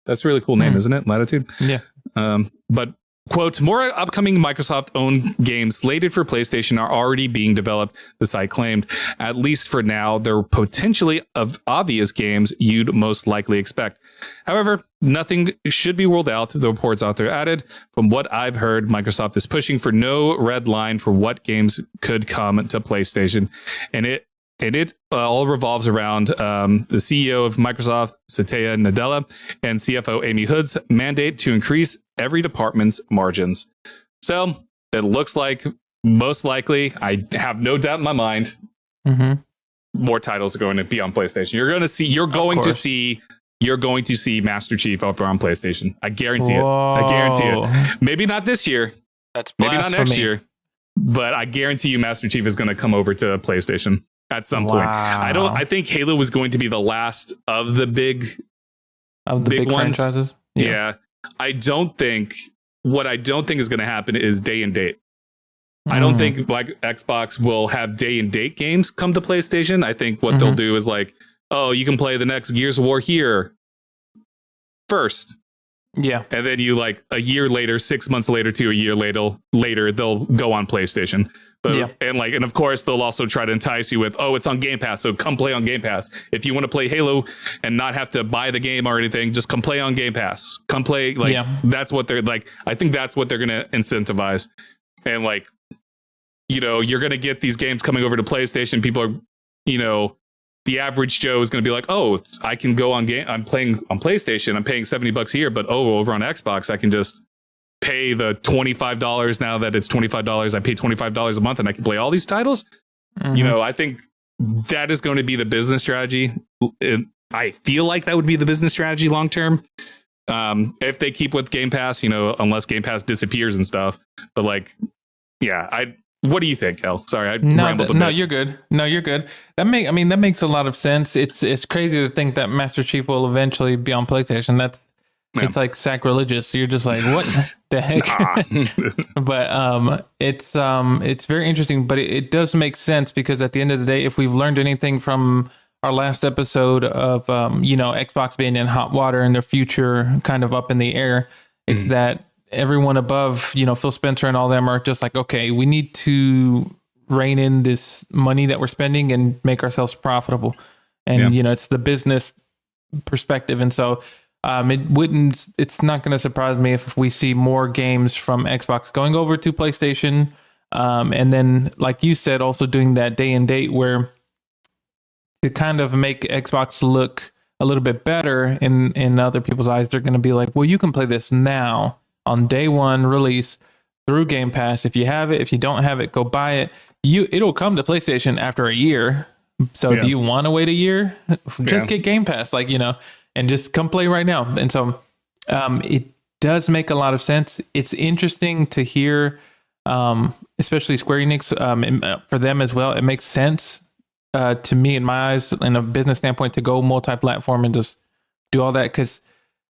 Speaker 2: That's a really cool name, isn't it? Latitude?
Speaker 1: Yeah.
Speaker 2: But Quote, more upcoming Microsoft-owned games slated for PlayStation are already being developed, the site claimed. At least for now, they're potentially of obvious games you'd most likely expect. However, nothing should be ruled out, the reports out there added. From what I've heard, Microsoft is pushing for no red line for what games could come to PlayStation. And it all revolves around the CEO of Microsoft, Satya Nadella, and CFO Amy Hood's mandate to increase every department's margins. So it looks like most likely, I have no doubt in my mind, more titles are going to be on PlayStation. You're going to see Master Chief over on PlayStation. I guarantee it. I guarantee it. Maybe not this year.
Speaker 1: That's
Speaker 2: maybe not next year. But I guarantee you, Master Chief is going to come over to PlayStation at some point. I think Halo was going to be the last of the big ones.
Speaker 1: Franchises.
Speaker 2: Yeah. I don't think is going to happen is day and date. I don't think like Xbox will have day and date games come to PlayStation. I think what they'll do is like, oh, you can play the next Gears of War here first.
Speaker 1: Yeah.
Speaker 2: And then you like a year later, 6 months later to a year later, they'll go on PlayStation. But and of course they'll also try to entice you with, oh, it's on Game Pass, so come play on Game Pass. If you want to play Halo and not have to buy the game or anything, just come play on Game Pass. Come play that's what they're like. I think that's what they're gonna incentivize. And like, you're gonna get these games coming over to PlayStation. People are, the average Joe is going to be like, oh, I can go on game. I'm playing on PlayStation. I'm paying $70 a year, but over on Xbox, I can just pay the $25 now that it's $25. I pay $25 a month and I can play all these titles. I think that is going to be the business strategy. I feel like that would be the business strategy long term. If they keep with Game Pass, unless Game Pass disappears and stuff. But what do you think, El? Sorry, I rambled a bit.
Speaker 1: No, you're good. That makes a lot of sense. It's crazy to think that Master Chief will eventually be on PlayStation. It's like sacrilegious. You're just like, what the heck? But it's very interesting. But it does make sense because at the end of the day, if we've learned anything from our last episode of Xbox being in hot water and their future kind of up in the air, it's that everyone above, Phil Spencer and all them are just like, okay, we need to rein in this money that we're spending and make ourselves profitable. And, it's the business perspective. And so it's not going to surprise me if we see more games from Xbox going over to PlayStation. And then, like you said, also doing that day and date where to kind of make Xbox look a little bit better in other people's eyes, they're going to be like, well, you can play this now on day one release through Game Pass. If you have it, if you don't have it, go buy it. It'll come to PlayStation after a year. So do you want to wait a year? Just get Game Pass, and just come play right now. And so it does make a lot of sense. It's interesting to hear, especially Square Enix, and for them as well. It makes sense to me in my eyes, in a business standpoint, to go multi-platform and just do all that, because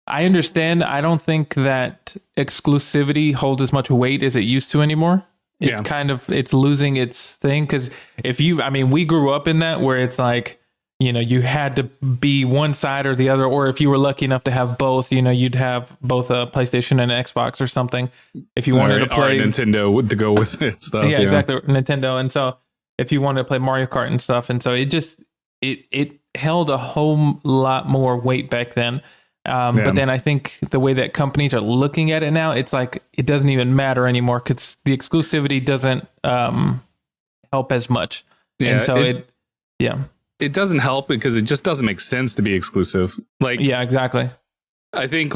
Speaker 1: I understand. I don't think that exclusivity holds as much weight as it used to anymore. It's losing its thing. Cause we grew up in that where it's like, you had to be one side or the other, or if you were lucky enough to have both, you'd have both a PlayStation and an Xbox or something. If you wanted to play
Speaker 2: Nintendo to go with it stuff.
Speaker 1: Yeah, exactly. Nintendo. And so if you wanted to play Mario Kart and stuff. And so it held a whole lot more weight back then. But then I think the way that companies are looking at it now, it's like it doesn't even matter anymore because the exclusivity doesn't help as much. Yeah, and so
Speaker 2: it doesn't help because it just doesn't make sense to be exclusive.
Speaker 1: Exactly.
Speaker 2: I think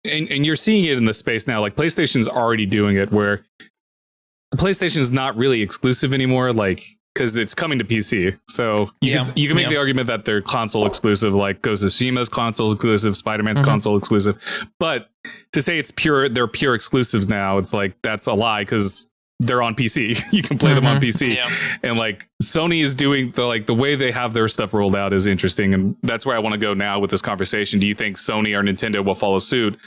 Speaker 2: and you're seeing it in the space now. Like PlayStation's already doing it where PlayStation is not really exclusive anymore. Because it's coming to PC, so you can make the argument that they're console exclusive, like Ghost of Tsushima's console exclusive, Spider-Man's console exclusive. But to say they're pure exclusives now, it's like that's a lie because they're on PC. You can play them on PC, and Sony is doing the way they have their stuff rolled out is interesting, and that's where I want to go now with this conversation. Do you think Sony or Nintendo will follow suit?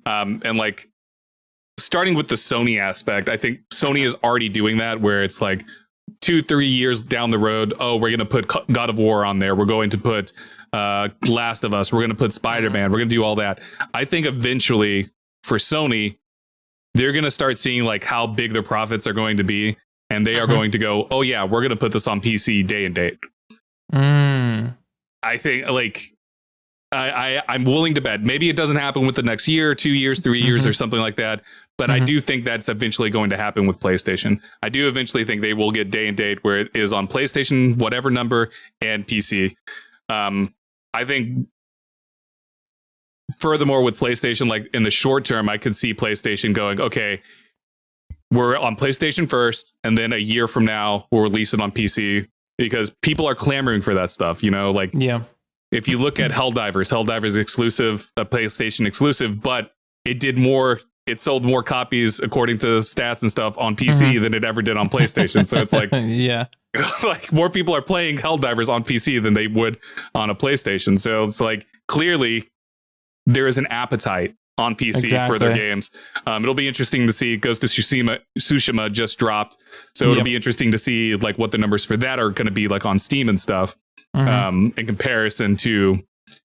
Speaker 2: Starting with the Sony aspect, I think Sony is already doing that, where it's 2-3 years down the road, we're going to put God of War on there. We're going to put Last of Us. We're going to put Spider-Man. We're going to do all that. I think eventually for Sony, they're going to start seeing like how big their profits are going to be. And they are going to go, oh yeah, we're going to put this on PC day and date. I think like I'm willing to bet maybe it doesn't happen with the next year, 2 years, 3 years or something like that. But I do think that's eventually going to happen with PlayStation. I do eventually think they will get day and date where it is on PlayStation, whatever number, and PC. I think furthermore with PlayStation, like in the short term, I could see PlayStation going, okay, we're on PlayStation first, and then a year from now, we'll release it on PC because people are clamoring for that stuff. You know, like if you look at Helldivers exclusive, a PlayStation exclusive, but it sold more copies according to stats and stuff on PC than it ever did on PlayStation. So it's like, like more people are playing Helldivers on PC than they would on a PlayStation. So it's like clearly there is an appetite on PC for their games. It'll be interesting to see. Ghost of Tsushima just dropped, so it'll be interesting to see like what the numbers for that are going to be like on Steam and stuff, in comparison to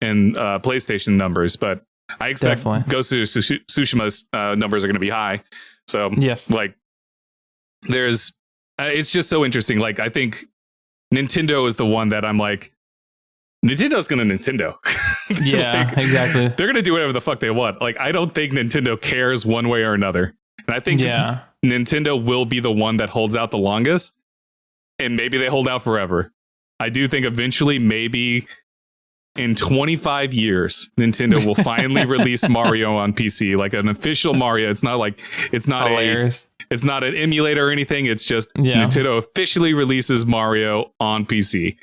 Speaker 2: PlayStation numbers. But I expect Ghost of Tsushima's numbers are going to be high. So like there's, it's just so interesting. Like I think Nintendo is the one that I'm like, Nintendo's going to Nintendo.
Speaker 1: Yeah, like, exactly.
Speaker 2: They're going to do whatever the fuck they want. Like, I don't think Nintendo cares one way or another. And I think Nintendo will be the one that holds out the longest. And maybe they hold out forever. I do think eventually, maybe in 25 years, Nintendo will finally release Mario on PC, like an official Mario. It's not like, it's not an emulator or anything. It's just Nintendo officially releases Mario on PC.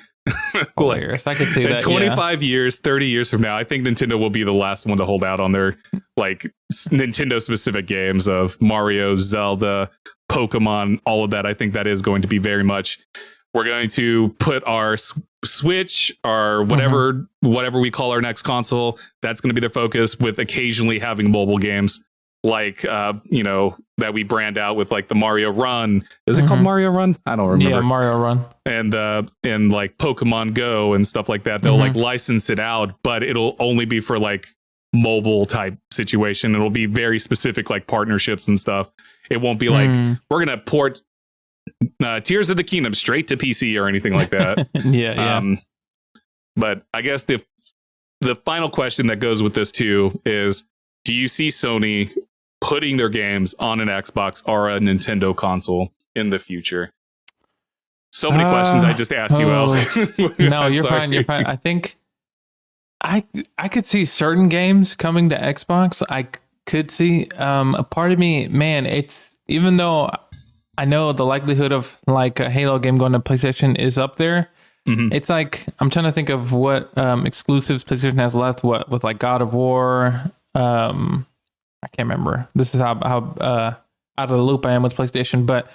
Speaker 1: Hilarious. I could see that.
Speaker 2: 25 years, 30 years from now, I think Nintendo will be the last one to hold out on their like Nintendo specific games of Mario, Zelda, Pokemon, all of that. I think that is going to be very much, we're going to put our Switch or whatever we call our next console, that's going to be their focus, with occasionally having mobile games like that we brand out with like the Mario Run. Is it called Mario Run? I don't remember.
Speaker 1: Yeah, Mario Run.
Speaker 2: And like Pokemon Go and stuff like that. They'll like license it out, but it'll only be for like mobile type situation. It'll be very specific, like partnerships and stuff. It won't be like we're gonna port Tears of the Kingdom straight to PC or anything like that. But I guess the final question that goes with this too is, do you see Sony putting their games on an Xbox or a Nintendo console in the future? So many questions I just asked you, Al.
Speaker 1: No, you're fine. You're fine. I think I could see certain games coming to Xbox. I could see a part of me, man, it's, even though I know the likelihood of like a Halo game going to PlayStation is up there, it's like, I'm trying to think of what exclusives PlayStation has left, what with like God of War. I can't remember. This is how out of the loop I am with PlayStation, but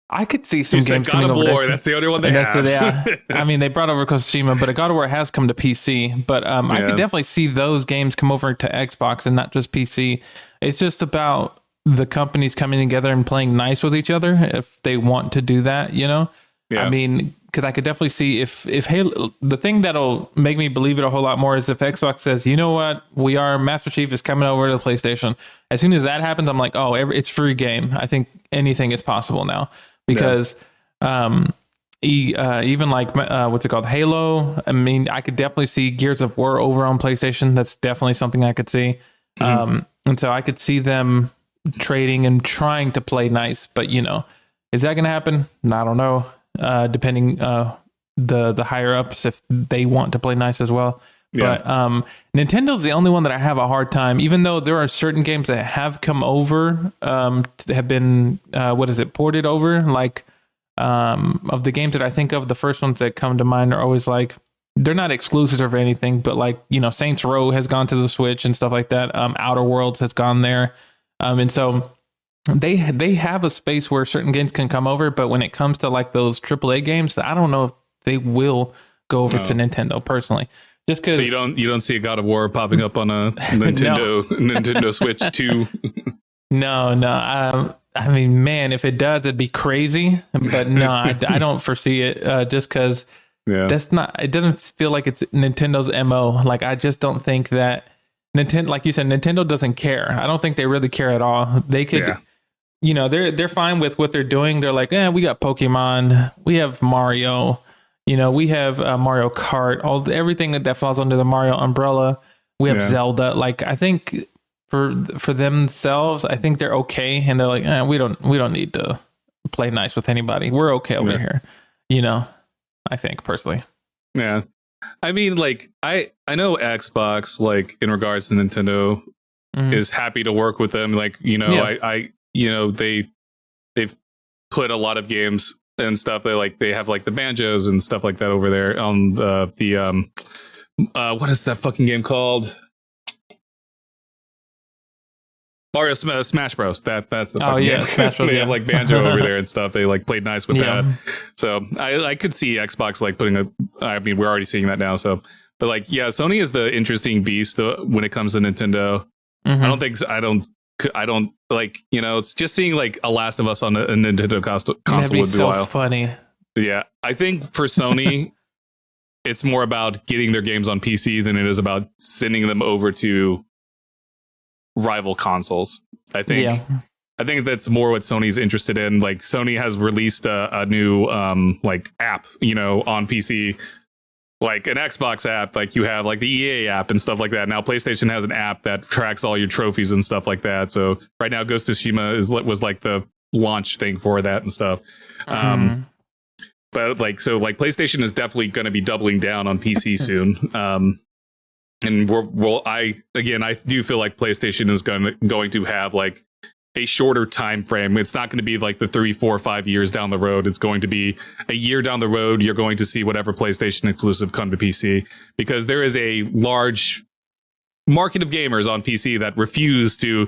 Speaker 1: I could see some games coming over. God of War,
Speaker 2: that's the only one they have.
Speaker 1: I mean, they brought over Tsushima, but a God of War has come to PC. But I could definitely see those games come over to Xbox and not just PC. It's just about the companies coming together and playing nice with each other if they want to do that, you know? I mean, because I could definitely see if Halo, the thing that'll make me believe it a whole lot more is if Xbox says, you know what, Master Chief is coming over to the PlayStation. As soon as that happens, I'm like, oh, it's free game. I think anything is possible now because even like what's it called, Halo. I mean, I could definitely see Gears of War over on PlayStation. That's definitely something I could see, and so I could see them trading and trying to play nice. But is that going to happen? I don't know. Depending the higher ups if they want to play nice as well. But Nintendo's the only one that I have a hard time, even though there are certain games that have come over, have been ported over. Like of the games that I think of, the first ones that come to mind are always like, they're not exclusives or anything, but like Saints Row has gone to the Switch and stuff like that. Outer Worlds has gone there, and so they have a space where certain games can come over, but when it comes to like those AAA games, I don't know if they will go over to Nintendo personally. Just because,
Speaker 2: so you don't see a God of War popping up on a Nintendo Switch 2.
Speaker 1: No. I mean, man, if it does, it'd be crazy. But no, I don't foresee it. Just because that's not. It doesn't feel like it's Nintendo's MO. Like I just don't think that Nintendo, like you said, Nintendo doesn't care. I don't think they really care at all. They could, they're fine with what they're doing. They're like, we got Pokemon, we have Mario, we have Mario Kart, everything that falls under the Mario umbrella. We have Zelda. Like, I think for themselves, I think they're okay, and they're like, we don't need to play nice with anybody. We're okay over here. I think personally.
Speaker 2: Yeah. I mean, like, I know Xbox, like, in regards to Nintendo, is happy to work with them. Like, they've put a lot of games and stuff. They have like the banjos and stuff like that over there on the what is that fucking game called? Mario Smash Bros. That's the fucking game. Smash Bros. They have like banjo over there and stuff. They like played nice with that. So I could see Xbox like putting I mean, we're already seeing that now. So, but like, Sony is the interesting beast when it comes to Nintendo. I don't like, it's just seeing like a Last of Us on a Nintendo console would be
Speaker 1: so
Speaker 2: wild.
Speaker 1: Funny.
Speaker 2: Yeah. I think for Sony, it's more about getting their games on PC than it is about sending them over to rival consoles. I think that's more what Sony's interested in. Like, Sony has released a new like app, on PC, like an Xbox app. Like, you have like the EA app and stuff like that. Now PlayStation has an app that tracks all your trophies and stuff like that. So right now Ghost of Tsushima was like the launch thing for that and stuff. But like, so like PlayStation is definitely going to be doubling down on PC soon. And I do feel like PlayStation is going to have like a shorter time frame. It's not going to be like the 3, 4, 5 years down the road. It's going to be a year down the road. You're going to see whatever PlayStation exclusive come to PC, because there is a large market of gamers on PC that refuse to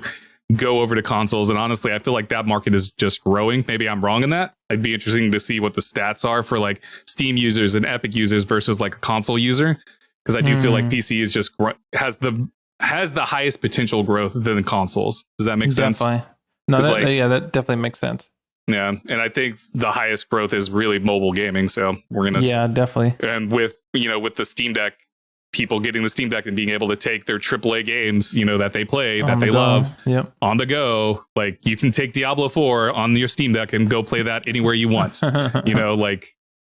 Speaker 2: go over to consoles. And honestly, I feel like that market is just growing. Maybe I'm wrong in that. It'd be interesting to see what the stats are for like Steam users and Epic users versus like a console user. Because I do feel like PC is just has the highest potential growth than the consoles. Does that make sense?
Speaker 1: Definitely. No, that definitely makes sense.
Speaker 2: Yeah, and I think the highest growth is really mobile gaming. So we're gonna
Speaker 1: definitely.
Speaker 2: And with the Steam Deck, people getting the Steam Deck and being able to take their AAA games, that they play, that they love, on the go. Like, you can take Diablo 4 on your Steam Deck and go play that anywhere you want. Like,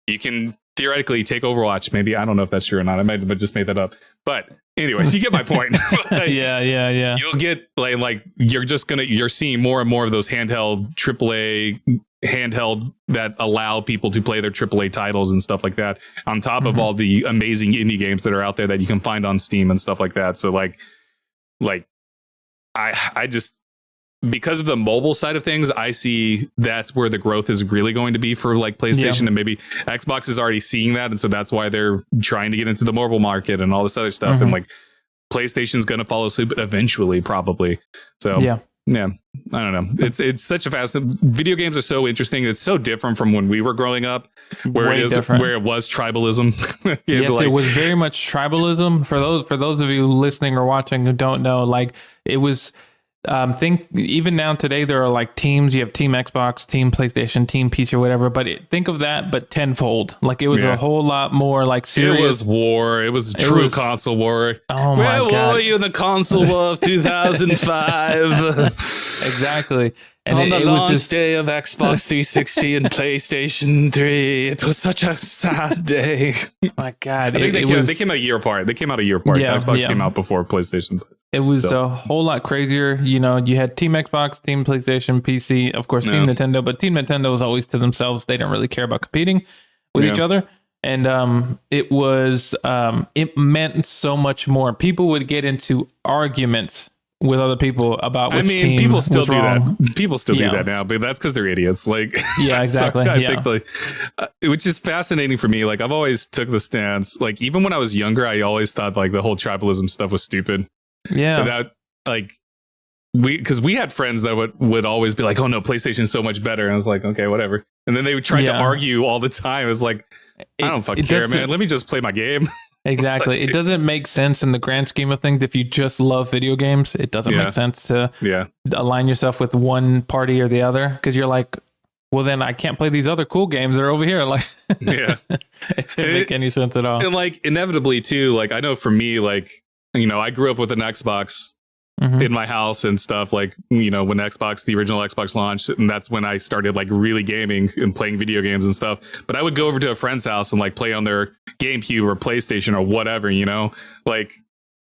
Speaker 2: you can theoretically take Overwatch. Maybe, I don't know if that's true or not. I might have just made that up. But anyways, you get my point. Like,
Speaker 1: yeah.
Speaker 2: You'll get like you're seeing more and more of those handheld that allow people to play their AAA titles and stuff like that, on top of all the amazing indie games that are out there that you can find on Steam and stuff like that. So like I just, because of the mobile side of things, I see that's where the growth is really going to be for like PlayStation, and maybe Xbox is already seeing that. And so that's why they're trying to get into the mobile market and all this other stuff. And like, PlayStation's going to follow suit
Speaker 1: probably.
Speaker 2: So yeah, I don't know. It's such a video games are so interesting. It's so different from when we were growing up, where it was tribalism.
Speaker 1: Yes, it was very much tribalism. For those of you listening or watching who don't know, like, it was, think even now today there are like teams. You have Team Xbox, Team PlayStation, Team PC, or whatever. But think of that, but tenfold. Like, it was a whole lot more like serious.
Speaker 2: It was war. It was true console war.
Speaker 1: Oh my God!
Speaker 2: Where were you in the console war of 2005?
Speaker 1: Exactly. And
Speaker 2: on the launch day of Xbox 360 and PlayStation 3, it was such a sad day.
Speaker 1: My God,
Speaker 2: I think they came out a year apart. Yeah, Xbox came out before PlayStation.
Speaker 1: It was a whole lot crazier. You had Team Xbox, Team PlayStation, PC, of course, Team Nintendo, but Team Nintendo was always to themselves. They didn't really care about competing with each other. And it was, it meant so much more. People would get into arguments with other people about which team
Speaker 2: people still
Speaker 1: was
Speaker 2: do
Speaker 1: wrong.
Speaker 2: that. People still do that now, but that's because they're idiots. Like,
Speaker 1: yeah, exactly.
Speaker 2: So I think like, which is fascinating for me. Like, I've always took the stance. Like, even when I was younger, I always thought like the whole tribalism stuff was stupid.
Speaker 1: Yeah,
Speaker 2: but that, like, because we had friends that would always be like, "Oh no, PlayStation's so much better," and I was like, "Okay, whatever." And then they would try to argue all the time. It was like, I don't fucking care, man. Let me just play my game.
Speaker 1: Exactly. It doesn't make sense in the grand scheme of things. If you just love video games, it doesn't make sense to align yourself with one party or the other, because you're like, well, then I can't play these other cool games that are over here. Like, it didn't make any sense at all.
Speaker 2: And like, inevitably too, like, I know for me, like, I grew up with an Xbox
Speaker 1: Mhm.
Speaker 2: in my house and stuff, like, when the original Xbox launched, and that's when I started like really gaming and playing video games and stuff. But I would go over to a friend's house and like play on their GameCube or PlayStation or whatever, like,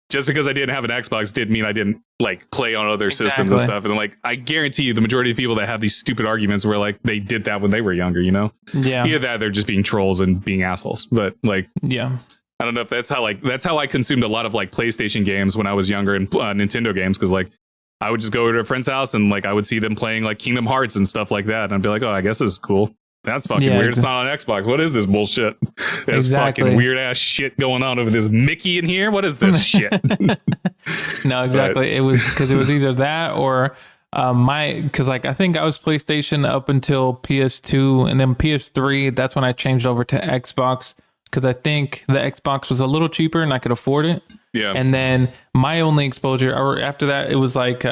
Speaker 2: just because I didn't have an Xbox didn't mean I didn't like play on other systems and stuff. And like, I guarantee you the majority of people that have these stupid arguments where like they did that when they were younger,
Speaker 1: Yeah.
Speaker 2: either that, they're just being trolls and being assholes. But like,
Speaker 1: Yeah.
Speaker 2: I don't know if that's how I consumed a lot of like PlayStation games when I was younger and Nintendo games, because like I would just go to a friend's house and like I would see them playing like Kingdom Hearts and stuff like that, and I'd be like, oh, I guess this is cool. That's fucking weird. It's not on Xbox. What is this bullshit? There's fucking weird ass shit going on over this Mickey in here. What is this shit?
Speaker 1: No, exactly. It was because it was either that or because like I think I was PlayStation up until PS2, and then PS3. That's when I changed over to Xbox, because I think the Xbox was a little cheaper and I could afford it.
Speaker 2: Yeah.
Speaker 1: And then my only exposure, or after that, it was like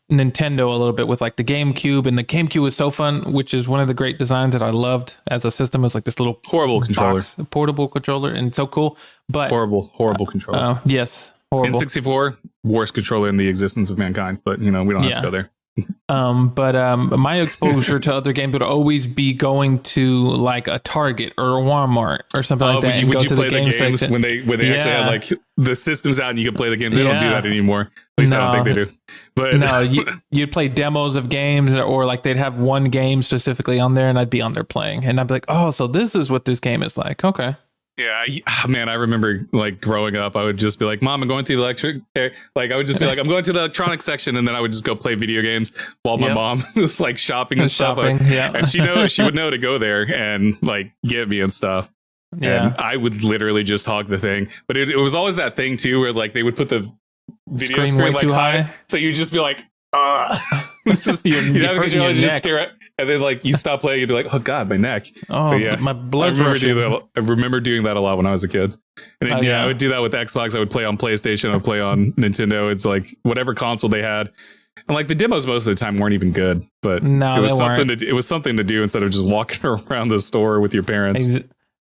Speaker 1: Nintendo a little bit with like the GameCube, and the GameCube was so fun, which is one of the great designs that I loved as a system. It was like this little
Speaker 2: horrible controller,
Speaker 1: portable controller, and so cool. But
Speaker 2: horrible controller.
Speaker 1: Yes, horrible.
Speaker 2: N64, worst controller in the existence of mankind. But we don't have to go there.
Speaker 1: But my exposure to other games would always be going to like a Target or a Walmart or something like that.
Speaker 2: Would you play the games section when they actually had like the systems out and you could play the games? They don't do that anymore. At least I don't think they do. But
Speaker 1: no, you'd play demos of games, or like they'd have one game specifically on there, and I'd be on there playing, and I'd be like, oh, so this is what this game is like. Okay.
Speaker 2: Yeah, man, I remember like growing up, I would just be like, Mom, I'm going to the I would just be like, I'm going to the electronics section. And then I would just go play video games while my mom was like shopping and stuff. And she would know to go there and like get me and stuff. Yeah. And I would literally just hog the thing. But it was always that thing too, where like they would put the video screen like high. So you'd just be like, just, just stare at, and then like you stop playing, you'd be like, oh god, my neck.
Speaker 1: Oh, but yeah, my blood.
Speaker 2: I remember doing that a lot when I was a kid. And then, I would do that with Xbox. I would play on PlayStation. I would play on Nintendo. It's like whatever console they had. And like the demos most of the time weren't even good, but it was something to do instead of just walking around the store with your parents.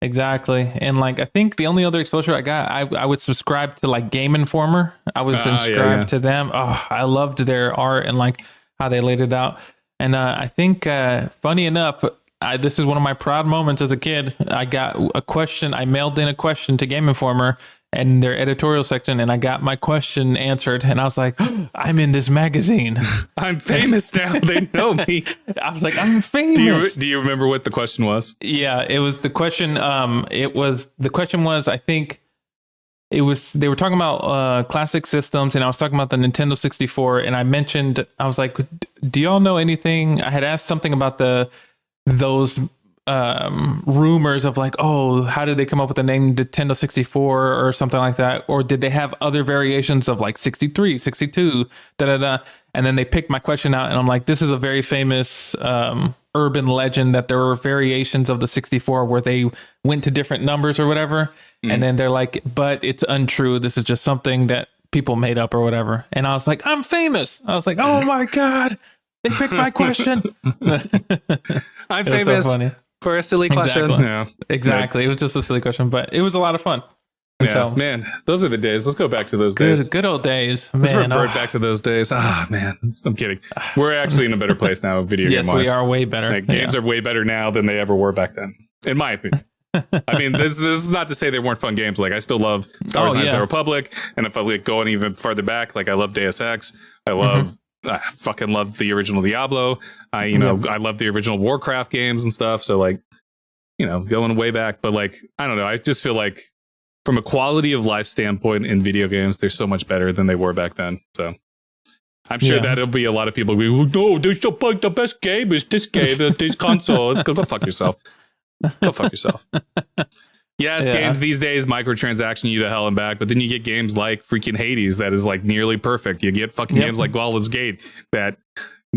Speaker 1: Exactly. And like I think the only other exposure I got, I would subscribe to like Game Informer. I was subscribed to them. Oh, I loved their art and like how they laid it out. And I think funny enough, this is one of my proud moments as a kid. I got a question. I mailed in a question to Game Informer and their editorial section, and I got my question answered. And I was like, I'm in this magazine.
Speaker 2: I'm famous now. They know me.
Speaker 1: I was like, I'm famous.
Speaker 2: Do you remember what the question was?
Speaker 1: Yeah, it was the question. The question was, I think they were talking about classic systems, and I was talking about the Nintendo 64. And I was like, do y'all know anything? I had asked something about those rumors of like, oh, how did they come up with the name Nintendo 64 or something like that? Or did they have other variations of like 63, 62, and then they picked my question out, and I'm like, this is a very famous urban legend that there were variations of the 64 where they went to different numbers or whatever. And then they're like, but it's untrue. This is just something that people made up or whatever. And I was like, I'm famous. I was like, oh my God, they picked my question.
Speaker 2: I'm famous.
Speaker 1: So funny.
Speaker 2: For a silly question.
Speaker 1: Exactly. It was just a silly question, but it was a lot of fun.
Speaker 2: Man, those are the days. Let's go back to those days.
Speaker 1: Good old days.
Speaker 2: Let's revert back to those days. Man, I'm kidding. We're actually in a better place now, video game wise.
Speaker 1: Yes, we are way better.
Speaker 2: Like, games are way better now than they ever were back then, in my opinion. I mean, this is not to say there weren't fun games. Like, I still love Star Wars Knights of the Republic, and if I like going even farther back, like I love Deus Ex. I fucking loved the original Diablo. I love the original Warcraft games and stuff. So like, going way back. But like, I don't know. I just feel like from a quality of life standpoint in video games, they're so much better than they were back then. So I'm sure that'll be a lot of people going, no, the best game is this game, this console. Let's go fuck yourself. Go fuck yourself. Yes, games these days microtransaction you to hell and back, but then you get games like freaking Hades that is like nearly perfect. You get fucking games like Baldur's Gate that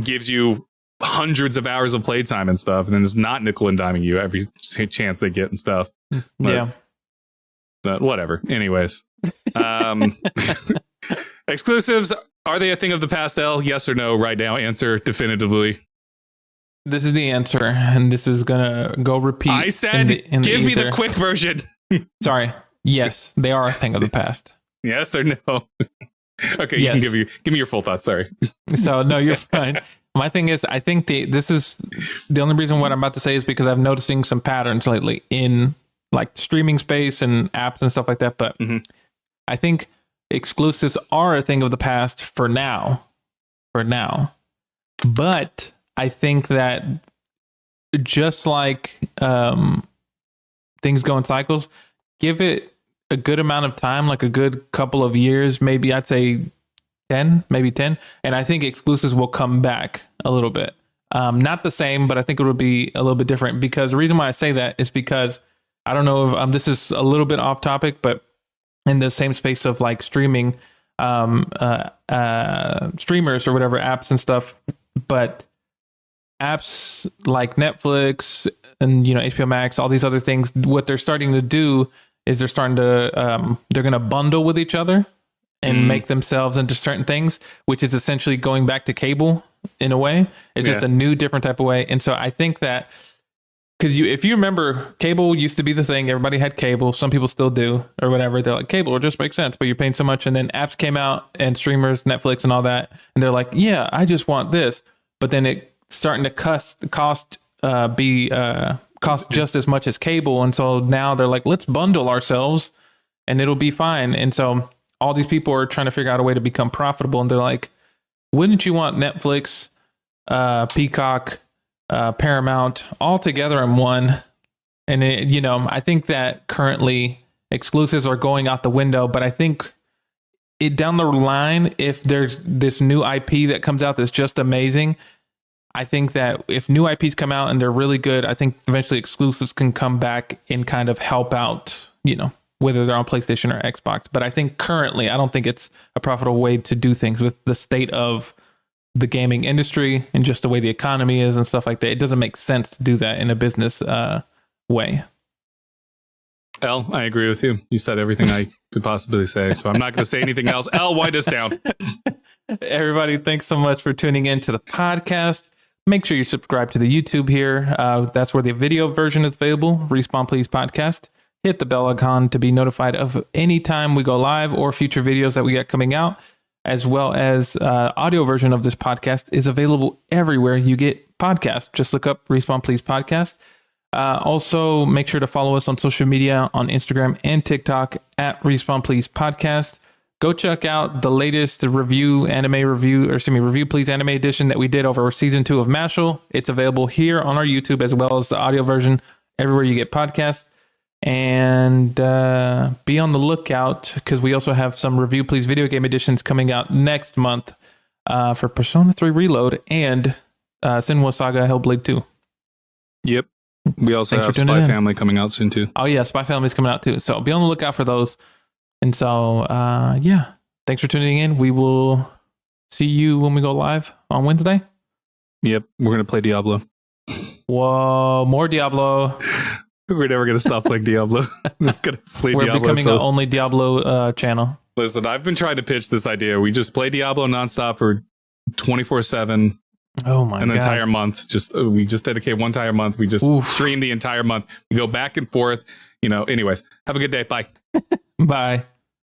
Speaker 2: gives you hundreds of hours of playtime and stuff, and then it's not nickel and diming you every chance they get and stuff. But whatever. Anyways, exclusives, are they a thing of the past, L? Yes or no? Right now, answer definitively.
Speaker 1: This is the answer, and this is gonna go repeat.
Speaker 2: I said, give me the quick version.
Speaker 1: Sorry. Yes, they are a thing of the past.
Speaker 2: Yes or no? Okay,
Speaker 1: Yes.
Speaker 2: you can give me your full thoughts. Sorry.
Speaker 1: So no, you're fine. My thing is, I think this is the only reason what I'm about to say is because I'm noticing some patterns lately in like streaming space and apps and stuff like that. But I think exclusives are a thing of the past for now. But I think that just like things go in cycles, give it a good amount of time, like a good couple of years, maybe I'd say 10, and I think exclusives will come back a little bit. Not the same, but I think it will be a little bit different, because the reason why I say that is because I don't know if this is a little bit off topic, but in the same space of like streaming, streamers or whatever, apps and stuff, but apps like Netflix and HBO Max, all these other things, what they're starting to do is they're starting to they're going to bundle with each other and make themselves into certain things, which is essentially going back to cable in a way. It's just a new, different type of way. And so I think that because if you remember, cable used to be the thing. Everybody had cable. Some people still do or whatever. They're like, cable, it just makes sense, but you're paying so much. And then apps came out and streamers, Netflix and all that. And they're like, yeah, I just want this. But then it starting to cost just as much as cable. And so now they're like, let's bundle ourselves and it'll be fine. And so all these people are trying to figure out a way to become profitable. And they're like, wouldn't you want Netflix, Peacock, Paramount all together in one? And I think that currently exclusives are going out the window, but I think it down the line, if there's this new IP that comes out that's just amazing, I think that if new IPs come out and they're really good, I think eventually exclusives can come back and kind of help out, whether they're on PlayStation or Xbox. But I think currently, I don't think it's a profitable way to do things with the state of the gaming industry and just the way the economy is and stuff like that. It doesn't make sense to do that in a business way.
Speaker 2: L, I agree with you. You said everything I could possibly say, so I'm not going to say anything else. L, wind us down.
Speaker 1: Everybody, thanks so much for tuning in to the podcast. Make sure you subscribe to the YouTube here. That's where the video version is available. Respawn Please Podcast. Hit the bell icon to be notified of any time we go live or future videos that we got coming out, as well as audio version of this podcast is available everywhere you get podcasts. Just look up Respawn Please Podcast. Also, make sure to follow us on social media on Instagram and TikTok at Respawn Please Podcast. Go check out the latest review please anime edition that we did over season 2 of Mashal. It's available here on our YouTube as well as the audio version everywhere you get podcasts. And be on the lookout because we also have some review please video game editions coming out next month for Persona 3 Reload and Senua Saga Hellblade 2. Yep.
Speaker 2: We also have Spy Family coming out soon too.
Speaker 1: Oh yeah, Spy Family's coming out too. So be on the lookout for those. And so, thanks for tuning in. We will see you when we go live on Wednesday.
Speaker 2: Yep. We're going to play Diablo.
Speaker 1: Whoa, more Diablo.
Speaker 2: We're never going to stop playing Diablo. We're
Speaker 1: becoming an only Diablo channel.
Speaker 2: Listen, I've been trying to pitch this idea. We just play Diablo nonstop for 24/7.
Speaker 1: Oh my god.
Speaker 2: An entire month. We just dedicate one entire month. We just stream the entire month. We go back and forth. Anyways, have a good day. Bye.
Speaker 1: Bye.